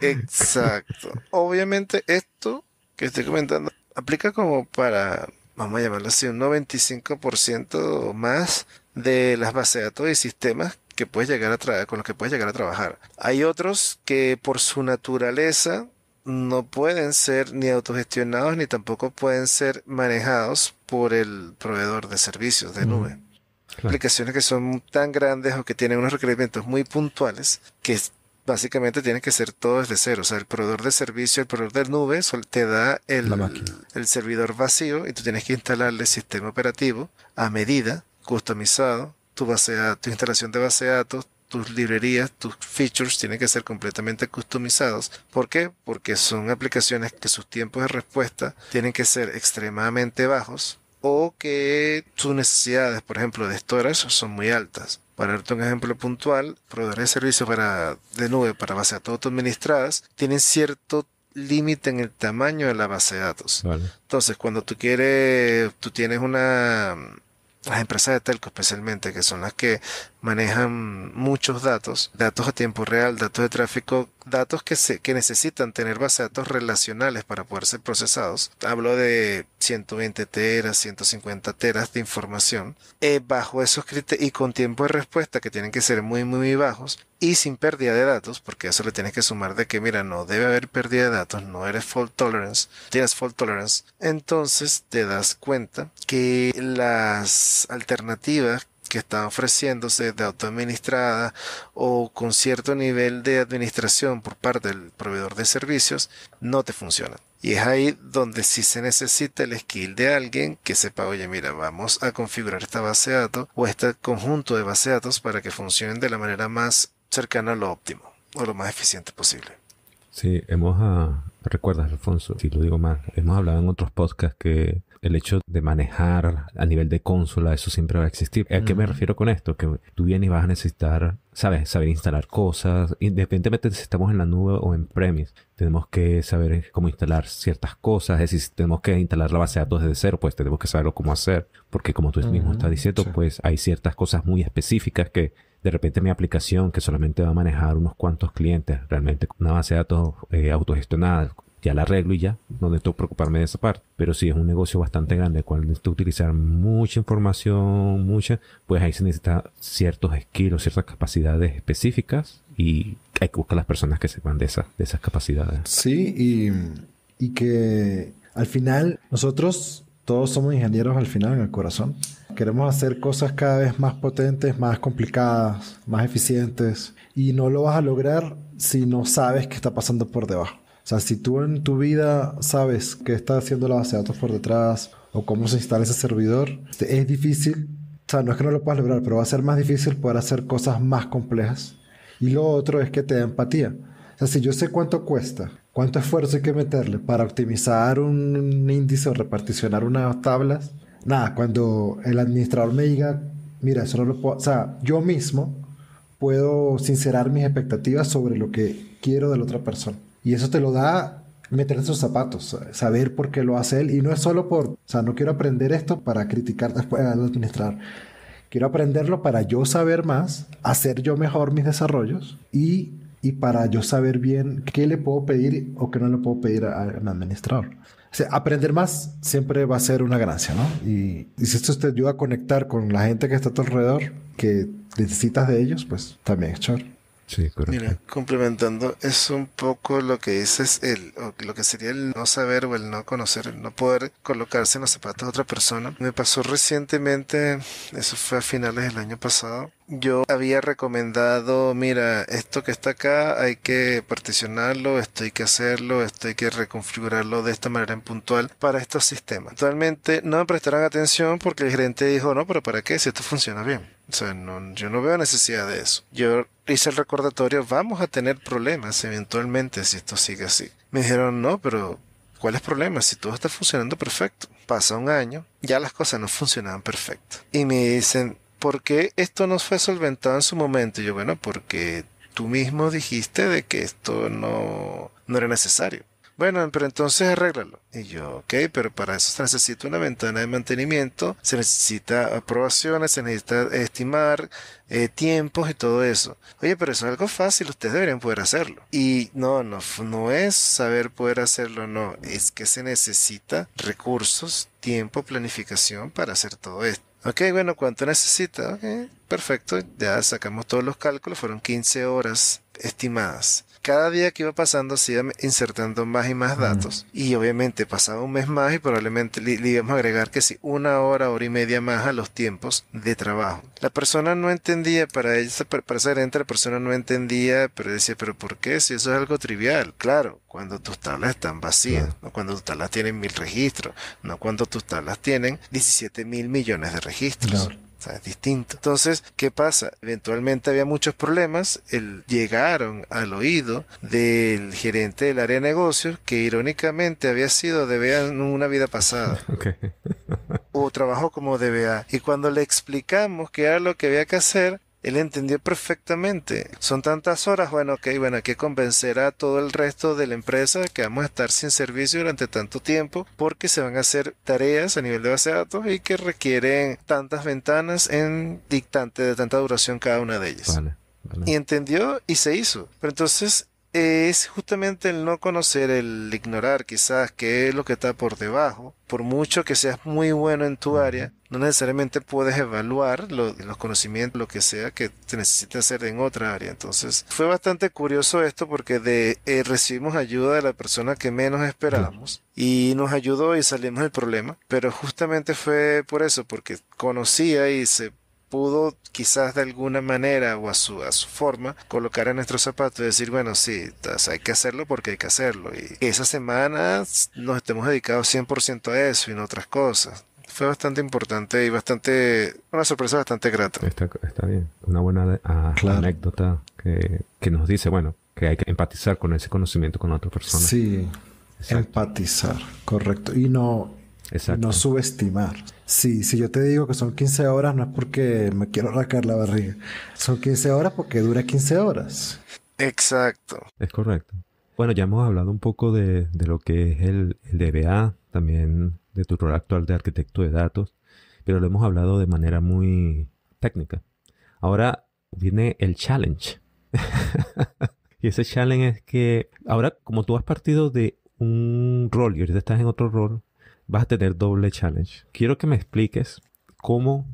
Exacto. Obviamente esto que estoy comentando aplica como para, vamos a llamarlo así, un 95% o más de las bases de datos y sistemas que puedes llegar a con los que puedes llegar a trabajar. Hay otros que por su naturaleza no pueden ser ni autogestionados ni tampoco pueden ser manejados por el proveedor de servicios de nube. Claro. Aplicaciones que son tan grandes o que tienen unos requerimientos muy puntuales que básicamente tienen que ser todo desde cero. O sea, el proveedor de servicio, el proveedor de nube te da el servidor vacío y tú tienes que instalarle el sistema operativo a medida, customizado. Tu instalación de base de datos, tus librerías, tus features tienen que ser completamente customizados. ¿Por qué? Porque son aplicaciones que sus tiempos de respuesta tienen que ser extremadamente bajos o que sus necesidades, por ejemplo, de storage son muy altas. Para darte un ejemplo puntual, proveedores de servicios de nube para bases de datos autoadministradas tienen cierto límite en el tamaño de la base de datos. Vale. Entonces, cuando tú tienes las empresas de telco especialmente, que son las que manejan muchos datos a tiempo real, datos de tráfico, datos que necesitan tener bases de datos relacionales para poder ser procesados. Hablo de 120 teras, 150 teras de información, bajo esos criterios y con tiempo de respuesta que tienen que ser muy, muy bajos y sin pérdida de datos, porque eso le tienes que sumar de que, mira, no debe haber pérdida de datos, no eres tienes fault tolerance. Entonces te das cuenta que las alternativas que están ofreciéndose de autoadministrada o con cierto nivel de administración por parte del proveedor de servicios no te funcionan. Y es ahí donde sí se necesita el skill de alguien que sepa, oye, mira, vamos a configurar esta base de datos o este conjunto de base de datos para que funcionen de la manera más cercana a lo óptimo o lo más eficiente posible. Sí, recuerdas, Alfonso, si lo digo mal, hemos hablado en otros podcasts que el hecho de manejar a nivel de consola, eso siempre va a existir. ¿A qué me refiero con esto? Que tú vienes y vas a necesitar, saber instalar cosas, independientemente de si estamos en la nube o en premise. Tenemos que saber cómo instalar ciertas cosas, es decir, si tenemos que instalar la base de datos desde cero, pues tenemos que saberlo cómo hacer, porque como tú mismo estás diciendo, pues hay ciertas cosas muy específicas que de repente mi aplicación que solamente va a manejar unos cuantos clientes, realmente una base de datos autogestionada, ya la arreglo y ya, no necesito preocuparme de esa parte. Pero si es un negocio bastante grande, el cual necesito utilizar mucha información, pues ahí se necesita ciertos skills, ciertas capacidades específicas y hay que buscar las personas que sepan de esas capacidades. Sí, y que al final nosotros todos somos ingenieros al final en el corazón. Queremos hacer cosas cada vez más potentes, más complicadas, más eficientes y no lo vas a lograr si no sabes qué está pasando por debajo. O sea, si tú en tu vida sabes qué está haciendo la base de datos por detrás o cómo se instala ese servidor, es difícil. O sea, no es que no lo puedas lograr, pero va a ser más difícil poder hacer cosas más complejas. Y lo otro es que te da empatía. O sea, si yo sé cuánto cuesta, cuánto esfuerzo hay que meterle para optimizar un índice o reparticionar unas tablas, nada, cuando el administrador me diga, mira, eso no lo puedo... O sea, yo mismo puedo sincerar mis expectativas sobre lo que quiero de la otra persona. Y eso te lo da meter en sus zapatos, saber por qué lo hace él. Y no es solo por, o sea, no quiero aprender esto para criticar después al administrador. Quiero aprenderlo para yo saber más, hacer yo mejor mis desarrollos y para yo saber bien qué le puedo pedir o qué no le puedo pedir al administrador. O sea, aprender más siempre va a ser una ganancia, ¿no? Y si esto te ayuda a conectar con la gente que está a tu alrededor, que necesitas de ellos, pues también es chévere. Sí, correcto. Mira, complementando, es un poco lo que dices, o lo que sería el no saber o el no conocer, el no poder colocarse en los zapatos de otra persona. Me pasó recientemente, eso fue a finales del año pasado. Yo había recomendado, mira, esto que está acá hay que particionarlo, esto hay que hacerlo, esto hay que reconfigurarlo de esta manera en puntual para estos sistemas. Actualmente no me prestaron atención porque el gerente dijo, no, pero ¿para qué? Si esto funciona bien. O sea, yo no veo necesidad de eso. Yo hice el recordatorio, vamos a tener problemas eventualmente si esto sigue así. Me dijeron, no, pero ¿cuál es el problema? Si todo está funcionando perfecto. Pasa un año, ya las cosas no funcionaban perfecto. Y me dicen, ¿por qué esto no fue solventado en su momento? Y yo, bueno, porque tú mismo dijiste de que esto no era necesario. Bueno, pero entonces arréglalo. Y yo, ok, pero para eso se necesita una ventana de mantenimiento, se necesita aprobaciones, se necesita estimar tiempos y todo eso. Oye, pero eso es algo fácil, ustedes deberían poder hacerlo. Y no es saber poder hacerlo, no, es que se necesita recursos, tiempo, planificación para hacer todo esto. Ok, bueno, ¿cuánto necesita? Ok, perfecto, ya sacamos todos los cálculos, fueron 15 horas estimadas. Cada día que iba pasando se iba insertando más y más datos y obviamente pasaba un mes más y probablemente le íbamos a agregar que sí, 1 hora, hora y media más a los tiempos de trabajo. La persona no entendía, para esa gerente la persona no entendía, pero decía, pero ¿por qué? Si eso es algo trivial. Claro, cuando tus tablas están vacías, no cuando tus tablas tienen 1000 registros, no cuando tus tablas tienen 17.000 millones de registros. Claro. O sea, es distinto. Entonces, ¿qué pasa? Eventualmente había muchos problemas. Llegaron al oído del gerente del área de negocios, que irónicamente había sido DBA en una vida pasada. Okay. O trabajó como DBA. Y cuando le explicamos qué era lo que había que hacer, él entendió perfectamente. Son tantas horas, bueno, ok, bueno, hay que convencer a todo el resto de la empresa que vamos a estar sin servicio durante tanto tiempo porque se van a hacer tareas a nivel de base de datos y que requieren tantas ventanas en dictante de tanta duración cada una de ellas. Vale. Y entendió y se hizo. Pero entonces es justamente el no conocer, el ignorar quizás qué es lo que está por debajo. Por mucho que seas muy bueno en tu área, no necesariamente puedes evaluar los conocimientos, lo que sea que te necesite hacer en otra área. Entonces fue bastante curioso esto porque recibimos ayuda de la persona que menos esperábamos y nos ayudó y salimos del problema. Pero justamente fue por eso, porque conocía y se pudo quizás de alguna manera o a su forma colocar en nuestros zapatos y decir, bueno, sí, hay que hacerlo porque hay que hacerlo. Y esa semana nos estemos dedicados 100% a eso y no otras cosas. Fue bastante importante y una sorpresa bastante grata. Está bien. Una buena anécdota que nos dice, bueno, que hay que empatizar con ese conocimiento con otra persona. Sí, exacto. Empatizar, correcto. Y no subestimar. Sí, si yo te digo que son 15 horas, no es porque me quiero rascar la barriga. Son 15 horas porque dura 15 horas. Exacto. Es correcto. Bueno, ya hemos hablado un poco de lo que es el DBA, también de tu rol actual de arquitecto de datos, pero lo hemos hablado de manera muy técnica. Ahora viene el challenge. Y ese challenge es que ahora, como tú has partido de un rol y ahorita estás en otro rol, vas a tener doble challenge. Quiero que me expliques cómo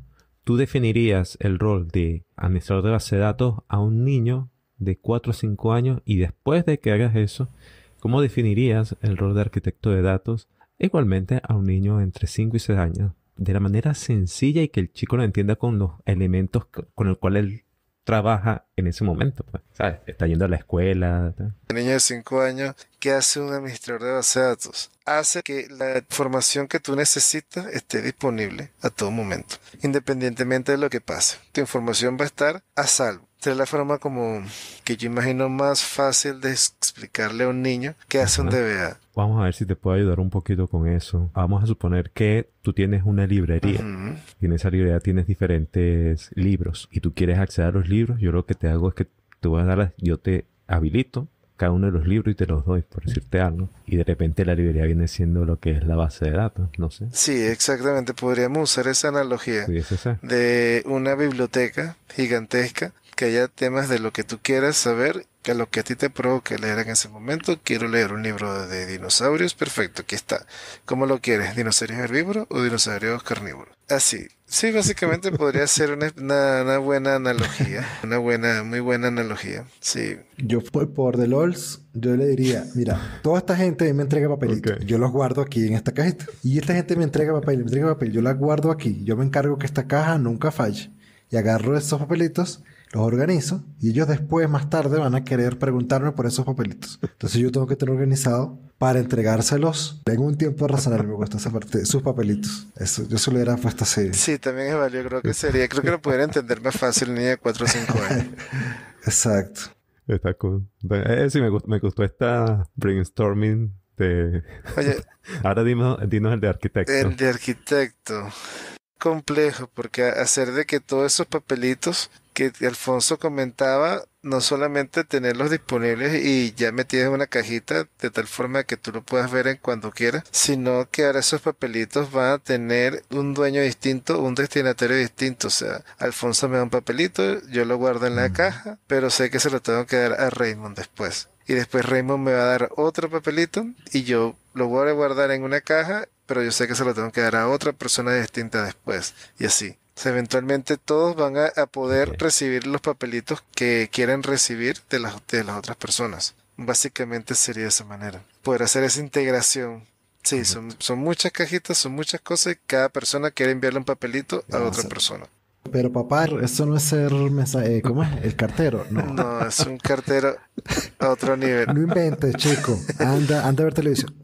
tú definirías el rol de administrador de base de datos a un niño de 4 o 5 años y después de que hagas eso, cómo definirías el rol de arquitecto de datos igualmente a un niño entre 5 y 6 años de la manera sencilla y que el chico lo entienda con los elementos con el cual él trabaja en ese momento, pues, ¿sabes? Está yendo a la escuela. ¿Tal? Un niño de 5 años, ¿qué hace un administrador de base de datos? Hace que la información que tú necesitas esté disponible a todo momento, independientemente de lo que pase. Tu información va a estar a salvo. Esta es la forma como que yo imagino más fácil de explicarle a un niño qué hace un DBA. Vamos a ver si te puedo ayudar un poquito con eso. Vamos a suponer que tú tienes una librería. Y en esa librería tienes diferentes libros. Y tú quieres acceder a los libros. Yo lo que te hago es que yo te habilito cada uno de los libros y te los doy, por decirte algo. Y de repente la librería viene siendo lo que es la base de datos. No sé. Sí, exactamente. Podríamos usar esa analogía de una biblioteca gigantesca, que haya temas de lo que tú quieras saber, que a lo que a ti te provoque leer en ese momento. Quiero leer un libro de dinosaurios, perfecto, aquí está. ¿Cómo lo quieres? ¿Dinosaurios herbívoros o dinosaurios carnívoros? Así. Sí, básicamente podría ser una buena analogía, muy buena analogía, sí. Yo por The LOLs, yo le diría, mira, toda esta gente me entrega papelitos, yo los guardo aquí en esta cajita. Y esta gente me entrega papel, yo las guardo aquí. Yo me encargo que esta caja nunca falle. Y agarro esos papelitos, los organizo, y ellos después, más tarde, van a querer preguntarme por esos papelitos. Entonces yo tengo que tener organizado para entregárselos en un tiempo razonable, me cuesta esa parte, sus papelitos. Eso, yo se lo hubiera puesto así. Sí, también es válido, creo que lo pudiera entender más fácil un niño de 4 o 5 años. Exacto. Está cool. Sí, me gustó esta brainstorming de... Oye, ahora dinos el de arquitecto. El de arquitecto. Complejo, porque hacer de que todos esos papelitos que Alfonso comentaba, no solamente tenerlos disponibles y ya metidos en una cajita de tal forma que tú lo puedas ver en cuando quieras, sino que ahora esos papelitos van a tener un dueño distinto, un destinatario distinto. O sea, Alfonso me da un papelito, yo lo guardo en la caja, pero sé que se lo tengo que dar a Raymond después. Y después Raymond me va a dar otro papelito y yo lo voy a guardar en una caja, pero yo sé que se lo tengo que dar a otra persona distinta después. Y así. O sea, eventualmente todos van a poder recibir los papelitos que quieren recibir de las otras personas. Básicamente sería de esa manera. Poder hacer esa integración. Sí, son muchas cajitas, son muchas cosas y cada persona quiere enviarle un papelito a otra persona. Pero papá, eso no es ser ¿cómo es? El cartero. No, es un cartero a otro nivel. No inventes, chico. Anda a ver televisión.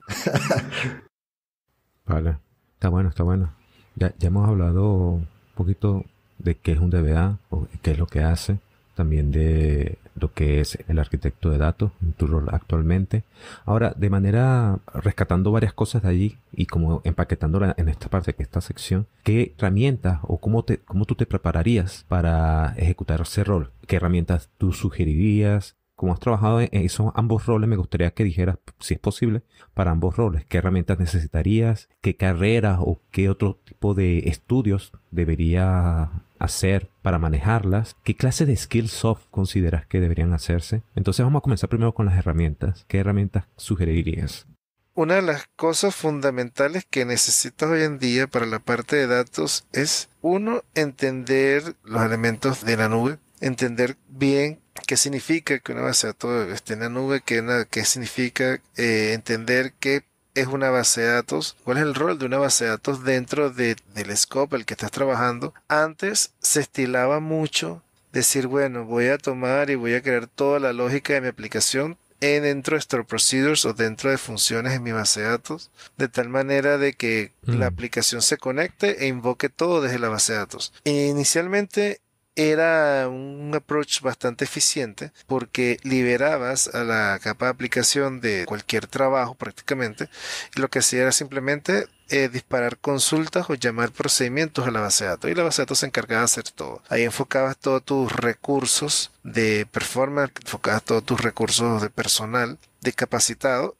Vale. Está bueno. Ya hemos hablado un poquito de qué es un DBA o qué es lo que hace. También de lo que es el arquitecto de datos en tu rol actualmente. Ahora, de manera rescatando varias cosas de allí y como empaquetándola en esta parte, que esta sección, ¿qué herramientas o cómo tú te prepararías para ejecutar ese rol? ¿Qué herramientas tú sugerirías? Como has trabajado en esos ambos roles, me gustaría que dijeras, si es posible, para ambos roles, ¿qué herramientas necesitarías? ¿Qué carreras o qué otro tipo de estudios debería hacer para manejarlas? ¿Qué clase de skills soft consideras que deberían hacerse? Entonces vamos a comenzar primero con las herramientas. ¿Qué herramientas sugerirías? Una de las cosas fundamentales que necesitas hoy en día para la parte de datos es, uno, entender los elementos de la nube, entender bien qué significa que una base de datos esté en la nube, qué significa entender qué es una base de datos, cuál es el rol de una base de datos dentro del scope al que estás trabajando. Antes se estilaba mucho decir, bueno, voy a tomar y voy a crear toda la lógica de mi aplicación dentro de store procedures o dentro de funciones en mi base de datos, de tal manera de que la aplicación se conecte e invoque todo desde la base de datos. Inicialmente era un approach bastante eficiente porque liberabas a la capa de aplicación de cualquier trabajo prácticamente y lo que hacía era simplemente disparar consultas o llamar procedimientos a la base de datos y la base de datos se encargaba de hacer todo. Ahí enfocabas todos tus recursos de performance, enfocabas todos tus recursos de personal capacitado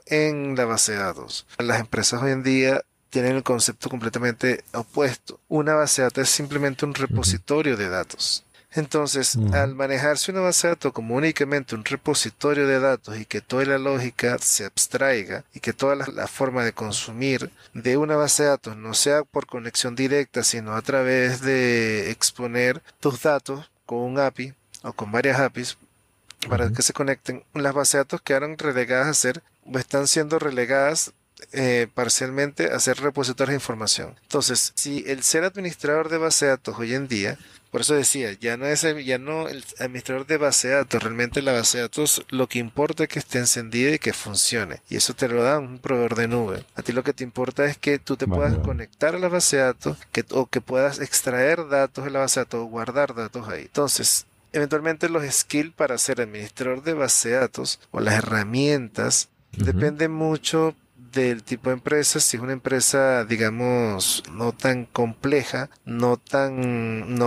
en la base de datos. Las empresas hoy en día tienen el concepto completamente opuesto. Una base de datos es simplemente un repositorio de datos. Entonces, al manejarse una base de datos como únicamente un repositorio de datos y que toda la lógica se abstraiga y que toda la forma de consumir de una base de datos no sea por conexión directa, sino a través de exponer tus datos con un API o con varias APIs para que se conecten, las bases de datos quedaron relegadas a ser, o están siendo relegadas parcialmente a ser repositorios de información. Entonces, si el ser administrador de base de datos hoy en día Por eso decía, ya no el administrador de base de datos, realmente la base de datos lo que importa es que esté encendida y que funcione. Y eso te lo da un proveedor de nube. A ti lo que te importa es que tú te puedas conectar a la base de datos o que puedas extraer datos de la base de datos o guardar datos ahí. Entonces, eventualmente los skills para ser administrador de base de datos o las herramientas dependen mucho del tipo de empresa. Si es una empresa, digamos, no tan compleja, no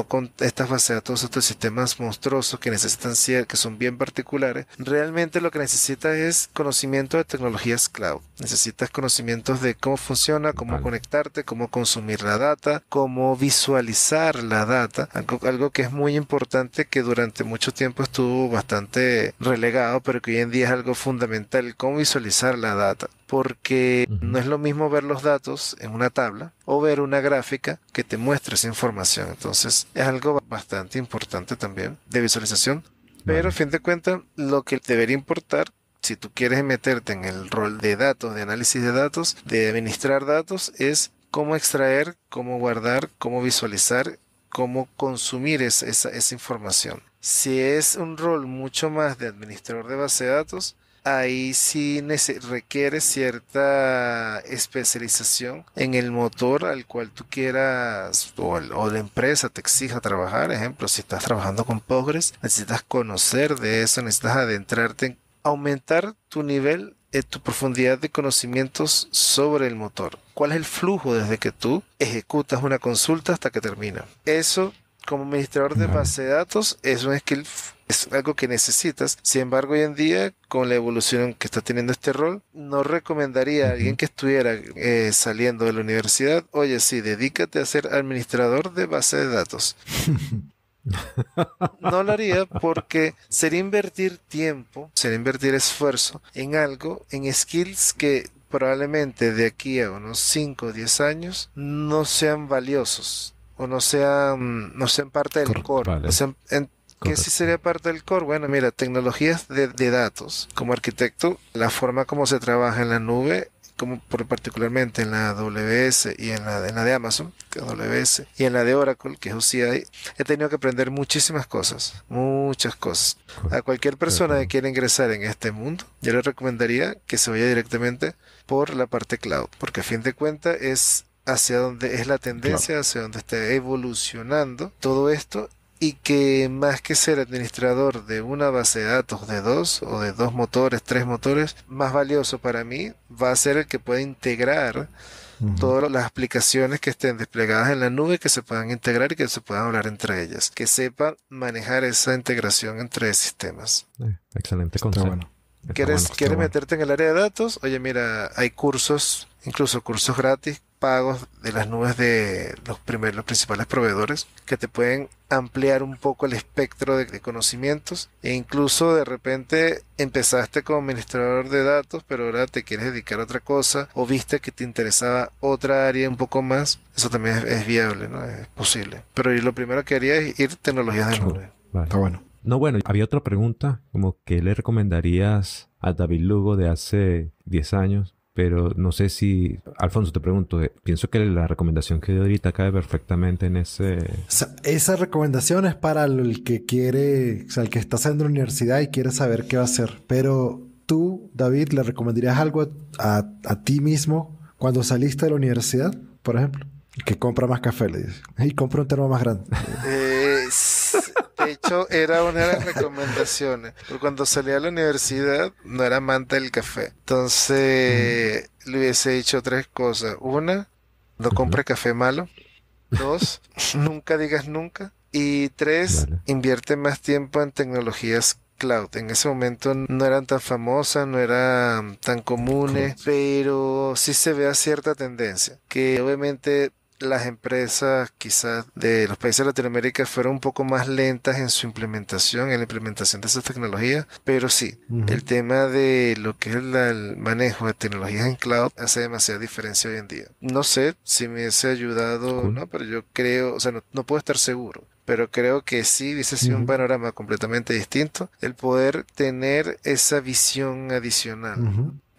con estas bases de datos, estos sistemas monstruosos que necesitan que son bien particulares, realmente lo que necesitas es conocimiento de tecnologías cloud. Necesitas conocimientos de cómo funciona, cómo conectarte, cómo consumir la data, cómo visualizar la data, algo que es muy importante, que durante mucho tiempo estuvo bastante relegado, pero que hoy en día es algo fundamental, cómo visualizar la data. Porque no es lo mismo ver los datos en una tabla o ver una gráfica que te muestre esa información. Entonces es algo bastante importante también de visualización. Pero a fin de cuentas, lo que debería importar, si tú quieres meterte en el rol de datos, de análisis de datos, de administrar datos, es cómo extraer, cómo guardar, cómo visualizar, cómo consumir esa información. Si es un rol mucho más de administrador de base de datos, ahí sí requiere cierta especialización en el motor al cual tú quieras o la empresa te exija trabajar. Ejemplo, si estás trabajando con Postgres, necesitas conocer de eso, necesitas adentrarte, aumentar tu nivel, tu profundidad de conocimientos sobre el motor. ¿Cuál es el flujo desde que tú ejecutas una consulta hasta que termina? Eso, como administrador de base de datos, es un skill, es algo que necesitas. Sin embargo, hoy en día, con la evolución que está teniendo este rol, no recomendaría a alguien que estuviera saliendo de la universidad, oye, sí, dedícate a ser administrador de base de datos. No lo haría, porque sería invertir tiempo, sería invertir esfuerzo en algo, en skills que probablemente de aquí a unos 5 o 10 años no sean valiosos o no sean parte del core. O sea, ¿qué sí sería parte del core? Bueno, mira, tecnologías de datos. Como arquitecto, la forma como se trabaja en la nube, como particularmente en la AWS y en la de Amazon, que es AWS, y en la de Oracle, que es OCI, he tenido que aprender muchísimas cosas, muchas cosas. A cualquier persona que quiera ingresar en este mundo, yo le recomendaría que se vaya directamente por la parte cloud, porque a fin de cuentas es hacia donde es la tendencia, hacia donde está evolucionando todo esto. Y que más que ser administrador de una base de datos de 2 o de 2 motores, 3 motores, más valioso para mí va a ser el que pueda integrar todas las aplicaciones que estén desplegadas en la nube, que se puedan integrar y que se puedan hablar entre ellas, que sepa manejar esa integración entre sistemas. Excelente consejo. Bueno. ¿Quieres meterte en el área de datos? Oye, mira, hay cursos, incluso cursos gratis, pagos de las nubes de los principales proveedores, que te pueden ampliar un poco el espectro de conocimientos, e incluso de repente empezaste como administrador de datos, pero ahora te quieres dedicar a otra cosa, o viste que te interesaba otra área un poco más. Eso también es viable, ¿no? Es posible. Pero lo primero que haría es ir tecnologías de nube. Vale. Está bueno. No, bueno, había otra pregunta, como ¿qué le recomendarías a David Lugo de hace 10 años? Pero no sé si... Alfonso, te pregunto, pienso que la recomendación que dio ahorita cae perfectamente en ese... O sea, esa recomendación es para el que quiere, o sea, el que está saliendo de la universidad y quiere saber qué va a hacer. Pero tú, David, ¿le recomendarías algo a ti mismo cuando saliste de la universidad, por ejemplo? Que compra más café, le dices. Y compra un termo más grande. De hecho, era una de las recomendaciones. Porque cuando salí a la universidad no era amante del café. Entonces le hubiese dicho 3 cosas. 1, no compre café malo. 2, nunca digas nunca. Y 3, invierte más tiempo en tecnologías cloud. En ese momento no eran tan famosas, no eran tan comunes, pero sí se vea cierta tendencia. Que obviamente las empresas quizás de los países de Latinoamérica fueron un poco más lentas en su implementación, en la implementación de esas tecnologías, pero sí, el tema de lo que es el manejo de tecnologías en cloud hace demasiada diferencia hoy en día. No sé si me hubiese ayudado o no, pero yo creo, o sea, no puedo estar seguro, pero creo que sí hubiese sido un panorama completamente distinto el poder tener esa visión adicional.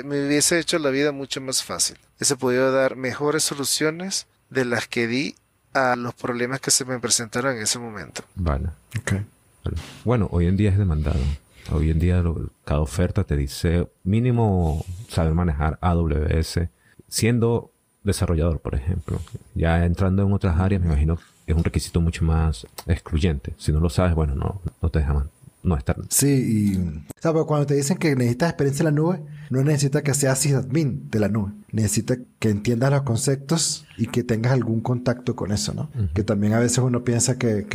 Me hubiese hecho la vida mucho más fácil. Hubiese podido dar mejores soluciones de las que di a los problemas que se me presentaron en ese momento. Vale. Okay. Vale. Bueno, hoy en día es demandado. Hoy en día cada oferta te dice mínimo saber manejar AWS siendo desarrollador, por ejemplo. Ya entrando en otras áreas, me imagino es un requisito mucho más excluyente. Si no lo sabes, bueno, no te dejan no estar. Sí, pero cuando te dicen que necesitas experiencia en la nube, no necesita que seas sysadmin de la nube. Necesita que entiendas los conceptos y que tengas algún contacto con eso, ¿no? Uh-huh. Que también a veces uno piensa que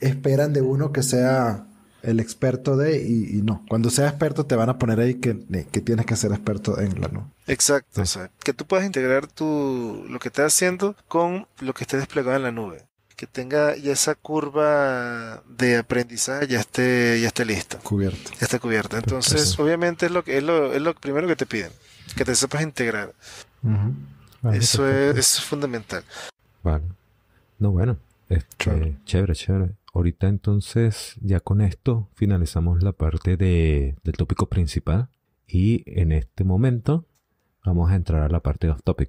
esperan de uno que sea el experto y no. Cuando seas experto te van a poner ahí que tienes que ser experto en la nube. Exacto. O sea, que tú puedas integrar lo que estás haciendo con lo que esté desplegado en la nube. Que tenga ya esa curva de aprendizaje ya esté lista. Cubierta. Ya está cubierta. Entonces, obviamente es lo primero que te piden. Que te sepas integrar. Uh-huh. Vale, eso es fundamental. Vale. No, bueno. Chévere. Ahorita entonces, ya con esto, finalizamos la parte del tópico principal. Y en este momento, vamos a entrar a la parte de off topic.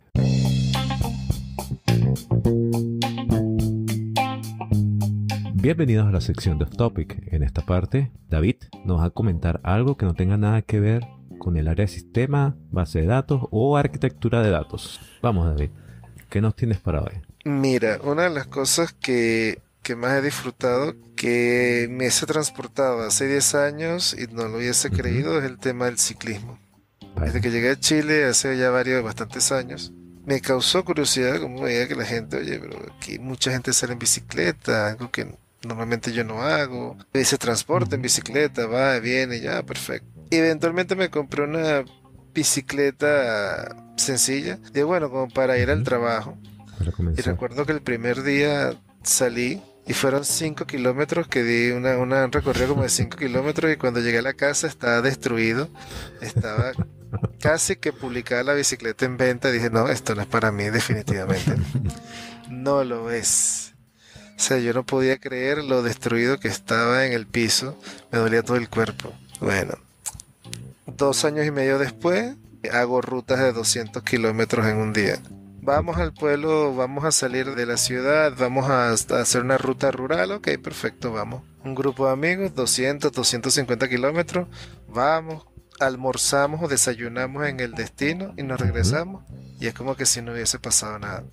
Bienvenidos a la sección de Off Topic. En esta parte, David nos va a comentar algo que no tenga nada que ver con el área de sistema, base de datos o arquitectura de datos. Vamos, David, ¿qué nos tienes para hoy? Mira, una de las cosas que más he disfrutado, que me hubiese transportado hace 10 años y no lo hubiese creído, es el tema del ciclismo. Vale. Desde que llegué a Chile hace ya bastantes años, me causó curiosidad como veía que la gente, oye, pero aquí mucha gente sale en bicicleta, algo que normalmente yo no hago. Se transporta en bicicleta, va, viene, ya, perfecto. Eventualmente me compré una bicicleta sencilla, de bueno, como para ir al trabajo. Y recuerdo que el primer día salí y fueron 5 kilómetros, que di un recorrido como de 5 kilómetros, y cuando llegué a la casa estaba destruido, estaba casi que publicada la bicicleta en venta. Dije, no, esto no es para mí definitivamente. No lo es. O sea, yo no podía creer lo destruido que estaba en el piso, me dolía todo el cuerpo. Bueno, 2 años y medio después, hago rutas de 200 kilómetros en un día. Vamos al pueblo, vamos a salir de la ciudad, vamos a hacer una ruta rural, ok, perfecto, vamos. Un grupo de amigos, 250 kilómetros, vamos, almorzamos o desayunamos en el destino y nos regresamos. Y es como que si no hubiese pasado nada.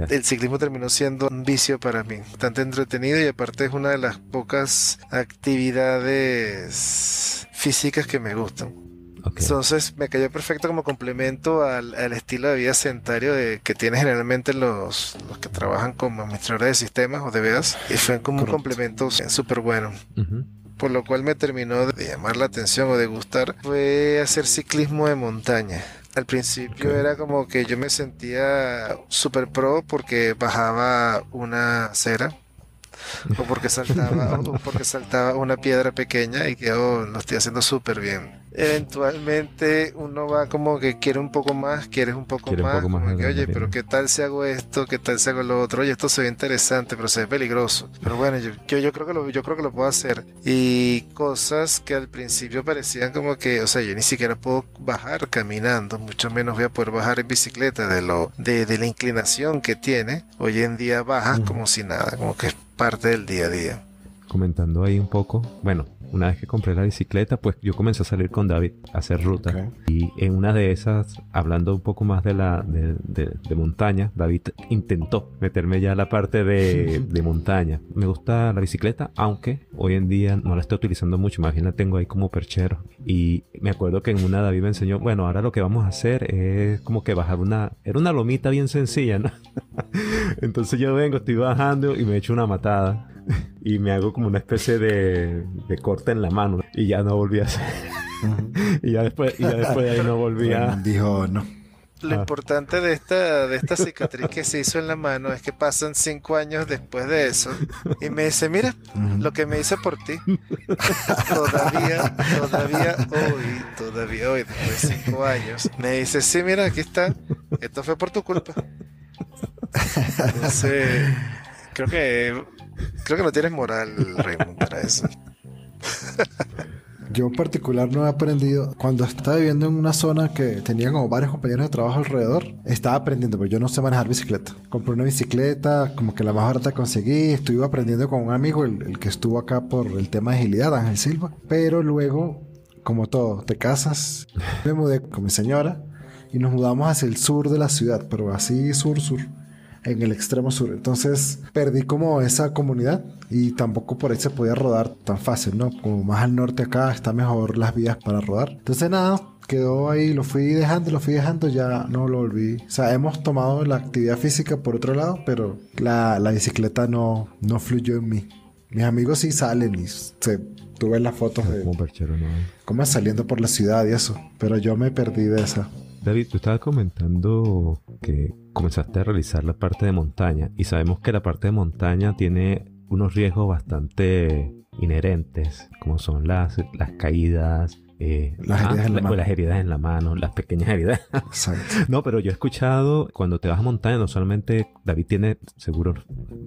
El ciclismo terminó siendo un vicio para mí, bastante entretenido, y aparte es una de las pocas actividades físicas que me gustan. Okay. Entonces me cayó perfecto como complemento al estilo de vida sedentario que tienen generalmente los que trabajan como administradores de sistemas o DBAs, y fue como un complemento súper bueno. Uh-huh. Por lo cual me terminó de llamar la atención o de gustar fue hacer ciclismo de montaña. Al principio era como que yo me sentía súper pro porque bajaba una acera o porque saltaba una piedra pequeña y que lo estoy haciendo súper bien. Eventualmente uno va como que quieres un poco más, como que, oye, pero ¿qué tal si hago esto? ¿Qué tal si hago lo otro? Oye, esto se ve interesante, pero se ve peligroso. Pero bueno, yo creo que lo puedo hacer. Y cosas que al principio parecían como que, o sea, yo ni siquiera puedo bajar caminando, mucho menos voy a poder bajar en bicicleta de la inclinación que tiene. Hoy en día bajas como si nada, como que es parte del día a día. Comentando ahí un poco, bueno, una vez que compré la bicicleta, pues yo comencé a salir con David a hacer rutas. Okay. Y en una de esas, hablando un poco más de montaña, David intentó meterme ya a la parte de montaña. Me gusta la bicicleta, aunque hoy en día no la estoy utilizando mucho, más bien la tengo ahí como perchero. Y me acuerdo que en una David me enseñó, bueno, ahora lo que vamos a hacer es como que bajar era una lomita bien sencilla, ¿no? Entonces yo estoy bajando y me echo una matada. Y me hago como una especie de corte en la mano y ya no volví a hacer. Uh-huh. y ya después de ahí no volví a... Dijo no. Lo importante de esta cicatriz que se hizo en la mano es que pasan 5 años después de eso y me dice, mira, lo que me hice por ti. todavía hoy, después de 5 años, me dice, sí, mira, aquí está, esto fue por tu culpa. Entonces, creo que no tienes moral, Raymond, para eso. Yo en particular no he aprendido. Cuando estaba viviendo en una zona que tenía como varios compañeros de trabajo alrededor, estaba aprendiendo, pero yo no sé manejar bicicleta. Compré una bicicleta, como que la más barata conseguí. Estuve aprendiendo con un amigo, el que estuvo acá por el tema de agilidad, Ángel Silva. Pero luego, como todo, te casas. Me mudé con mi señora y nos mudamos hacia el sur de la ciudad, pero así sur, en el extremo sur. Entonces perdí como esa comunidad y tampoco por ahí se podía rodar tan fácil, ¿no? Como más al norte acá está mejor las vías para rodar. Entonces nada, quedó ahí, lo fui dejando, ya no lo volví. O sea, hemos tomado la actividad física por otro lado, pero la bicicleta no fluyó en mí. Mis amigos sí salen y tú ves las fotos de Como perchero, ¿no? cómo saliendo por la ciudad y eso, pero yo me perdí de esa. David, tú estabas comentando que comenzaste a realizar la parte de montaña y sabemos que la parte de montaña tiene unos riesgos bastante inherentes, como son las caídas, las heridas en la mano, las pequeñas heridas. Exacto. No, pero yo he escuchado cuando te vas a montaña, no solamente David tiene seguro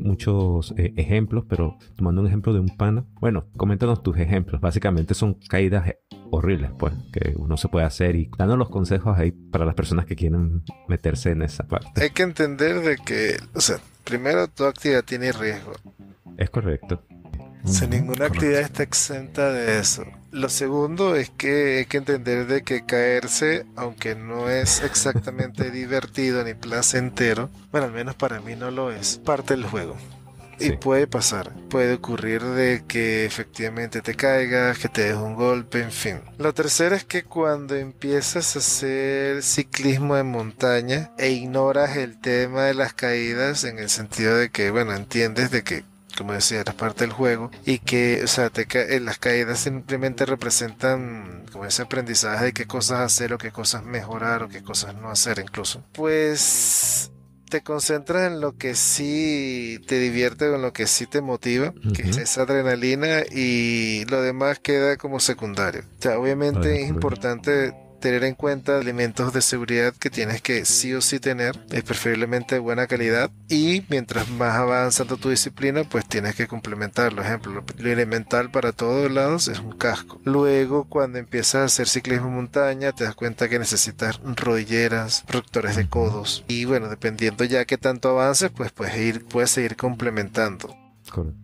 muchos ejemplos, pero tomando un ejemplo de un pana, bueno, coméntanos tus ejemplos. Básicamente son caídas horribles, pues, que uno se puede hacer y dando los consejos ahí para las personas que quieren meterse en esa parte. Hay que entender de que, o sea, primero toda actividad tiene riesgo. Es correcto. O sea, ninguna actividad está exenta de eso. Lo segundo es que hay que entender de que caerse, aunque no es exactamente divertido ni placentero, bueno, al menos para mí no lo es, parte del juego. Y Sí. puede pasar, puede ocurrir de que efectivamente te caigas, que te des un golpe, en fin. Lo tercero es que cuando empiezas a hacer ciclismo en montaña e ignoras el tema de las caídas en el sentido de que, bueno, entiendes de que, como decía, eres parte del juego y que, o sea, las caídas simplemente representan como ese aprendizaje de qué cosas hacer o qué cosas mejorar o qué cosas no hacer incluso. Pues te concentras en lo que sí te divierte o en lo que sí te motiva, que es esa adrenalina, y lo demás queda como secundario. O sea, obviamente es importante tener en cuenta elementos de seguridad que tienes que sí o sí tener, preferiblemente de buena calidad, y mientras más avanzando tu disciplina, pues tienes que complementarlo. Por ejemplo, lo elemental para todos lados es un casco. Luego, cuando empiezas a hacer ciclismo en montaña, te das cuenta que necesitas rodilleras, protectores de codos, y bueno, dependiendo ya que tanto avances, pues puedes seguir complementando. Correcto.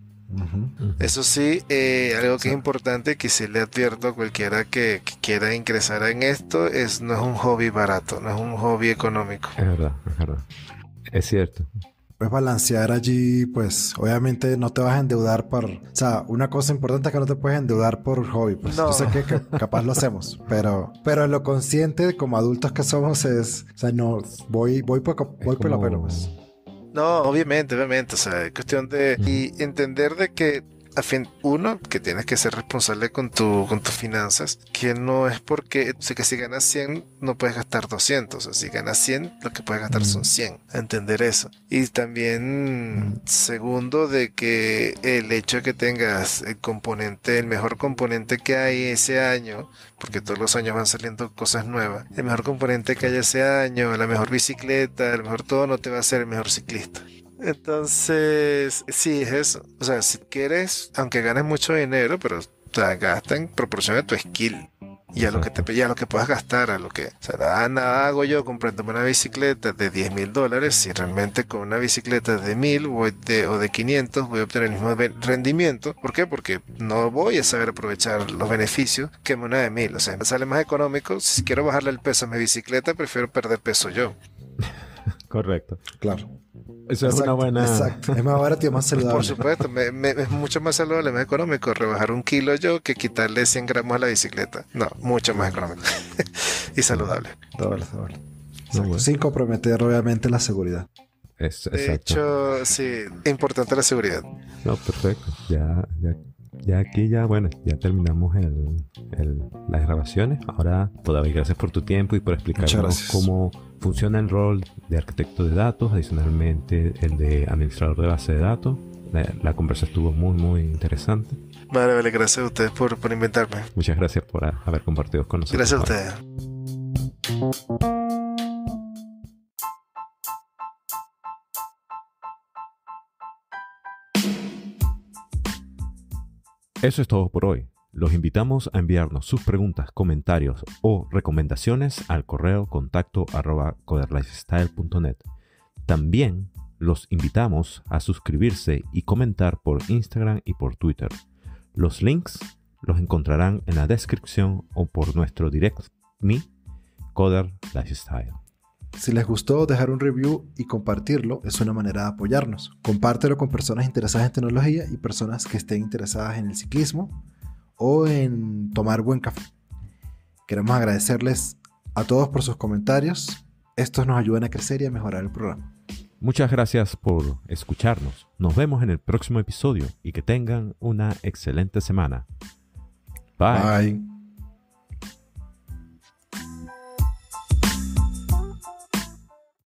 Eso sí, algo que es importante, que sí le advierto a cualquiera que quiera ingresar en esto, no es un hobby barato, no es un hobby económico. Es verdad. Es cierto. Puedes balancear allí, pues obviamente no te vas a endeudar o sea, una cosa importante es que no te puedes endeudar por hobby, pues No. yo sé que capaz lo hacemos, pero lo consciente como adultos que somos es, o sea, no, voy por la pena, pues. No, obviamente, o sea, es cuestión de y entender de que a fin, uno, que tienes que ser responsable con tus finanzas, que no es porque, o sea, que si ganas 100 no puedes gastar 200, o sea, si ganas 100 lo que puedes gastar son 100, entender eso. Y también, segundo, de que el hecho de que tengas el mejor componente que hay ese año, porque todos los años van saliendo cosas nuevas, el mejor componente que haya ese año, la mejor bicicleta, el mejor todo, no te va a hacer el mejor ciclista. Entonces, sí, es eso. O sea, si quieres, aunque ganes mucho dinero, pero o sea, gasta en proporción a tu skill y a lo que puedas gastar, o sea, nada hago yo comprándome una bicicleta de $10,000 si realmente con una bicicleta de 1,000 o de 500 voy a obtener el mismo rendimiento. ¿Por qué? Porque no voy a saber aprovechar los beneficios que una de 1,000. O sea, me sale más económico. Si quiero bajarle el peso a mi bicicleta, prefiero perder peso yo. Correcto. Claro. Eso es una buena... Exacto. Es más barato y más saludable. Por supuesto, es mucho más saludable, más económico rebajar 1 kilo yo que quitarle 100 gramos a la bicicleta. No, mucho más económico y saludable. Doble. bueno. Sin comprometer obviamente la seguridad. De hecho, sí, es importante la seguridad. No, perfecto. Ya aquí ya terminamos las grabaciones. Ahora, David, gracias por tu tiempo y por explicarnos cómo funciona el rol de arquitecto de datos, adicionalmente el de administrador de base de datos. La conversa estuvo muy, muy interesante. Vale, gracias a ustedes por invitarme. Muchas gracias por haber compartido con nosotros. Gracias a ustedes. Eso es todo por hoy. Los invitamos a enviarnos sus preguntas, comentarios o recomendaciones al correo contacto@coderlifestyle.net. También los invitamos a suscribirse y comentar por Instagram y por Twitter. Los links los encontrarán en la descripción o por nuestro direct me, Coder Lifestyle. Si les gustó, dejar un review y compartirlo es una manera de apoyarnos. Compártelo con personas interesadas en tecnología y personas que estén interesadas en el ciclismo o en tomar buen café. Queremos agradecerles a todos por sus comentarios. Estos nos ayudan a crecer y a mejorar el programa. Muchas gracias por escucharnos. Nos vemos en el próximo episodio y que tengan una excelente semana. Bye. Bye.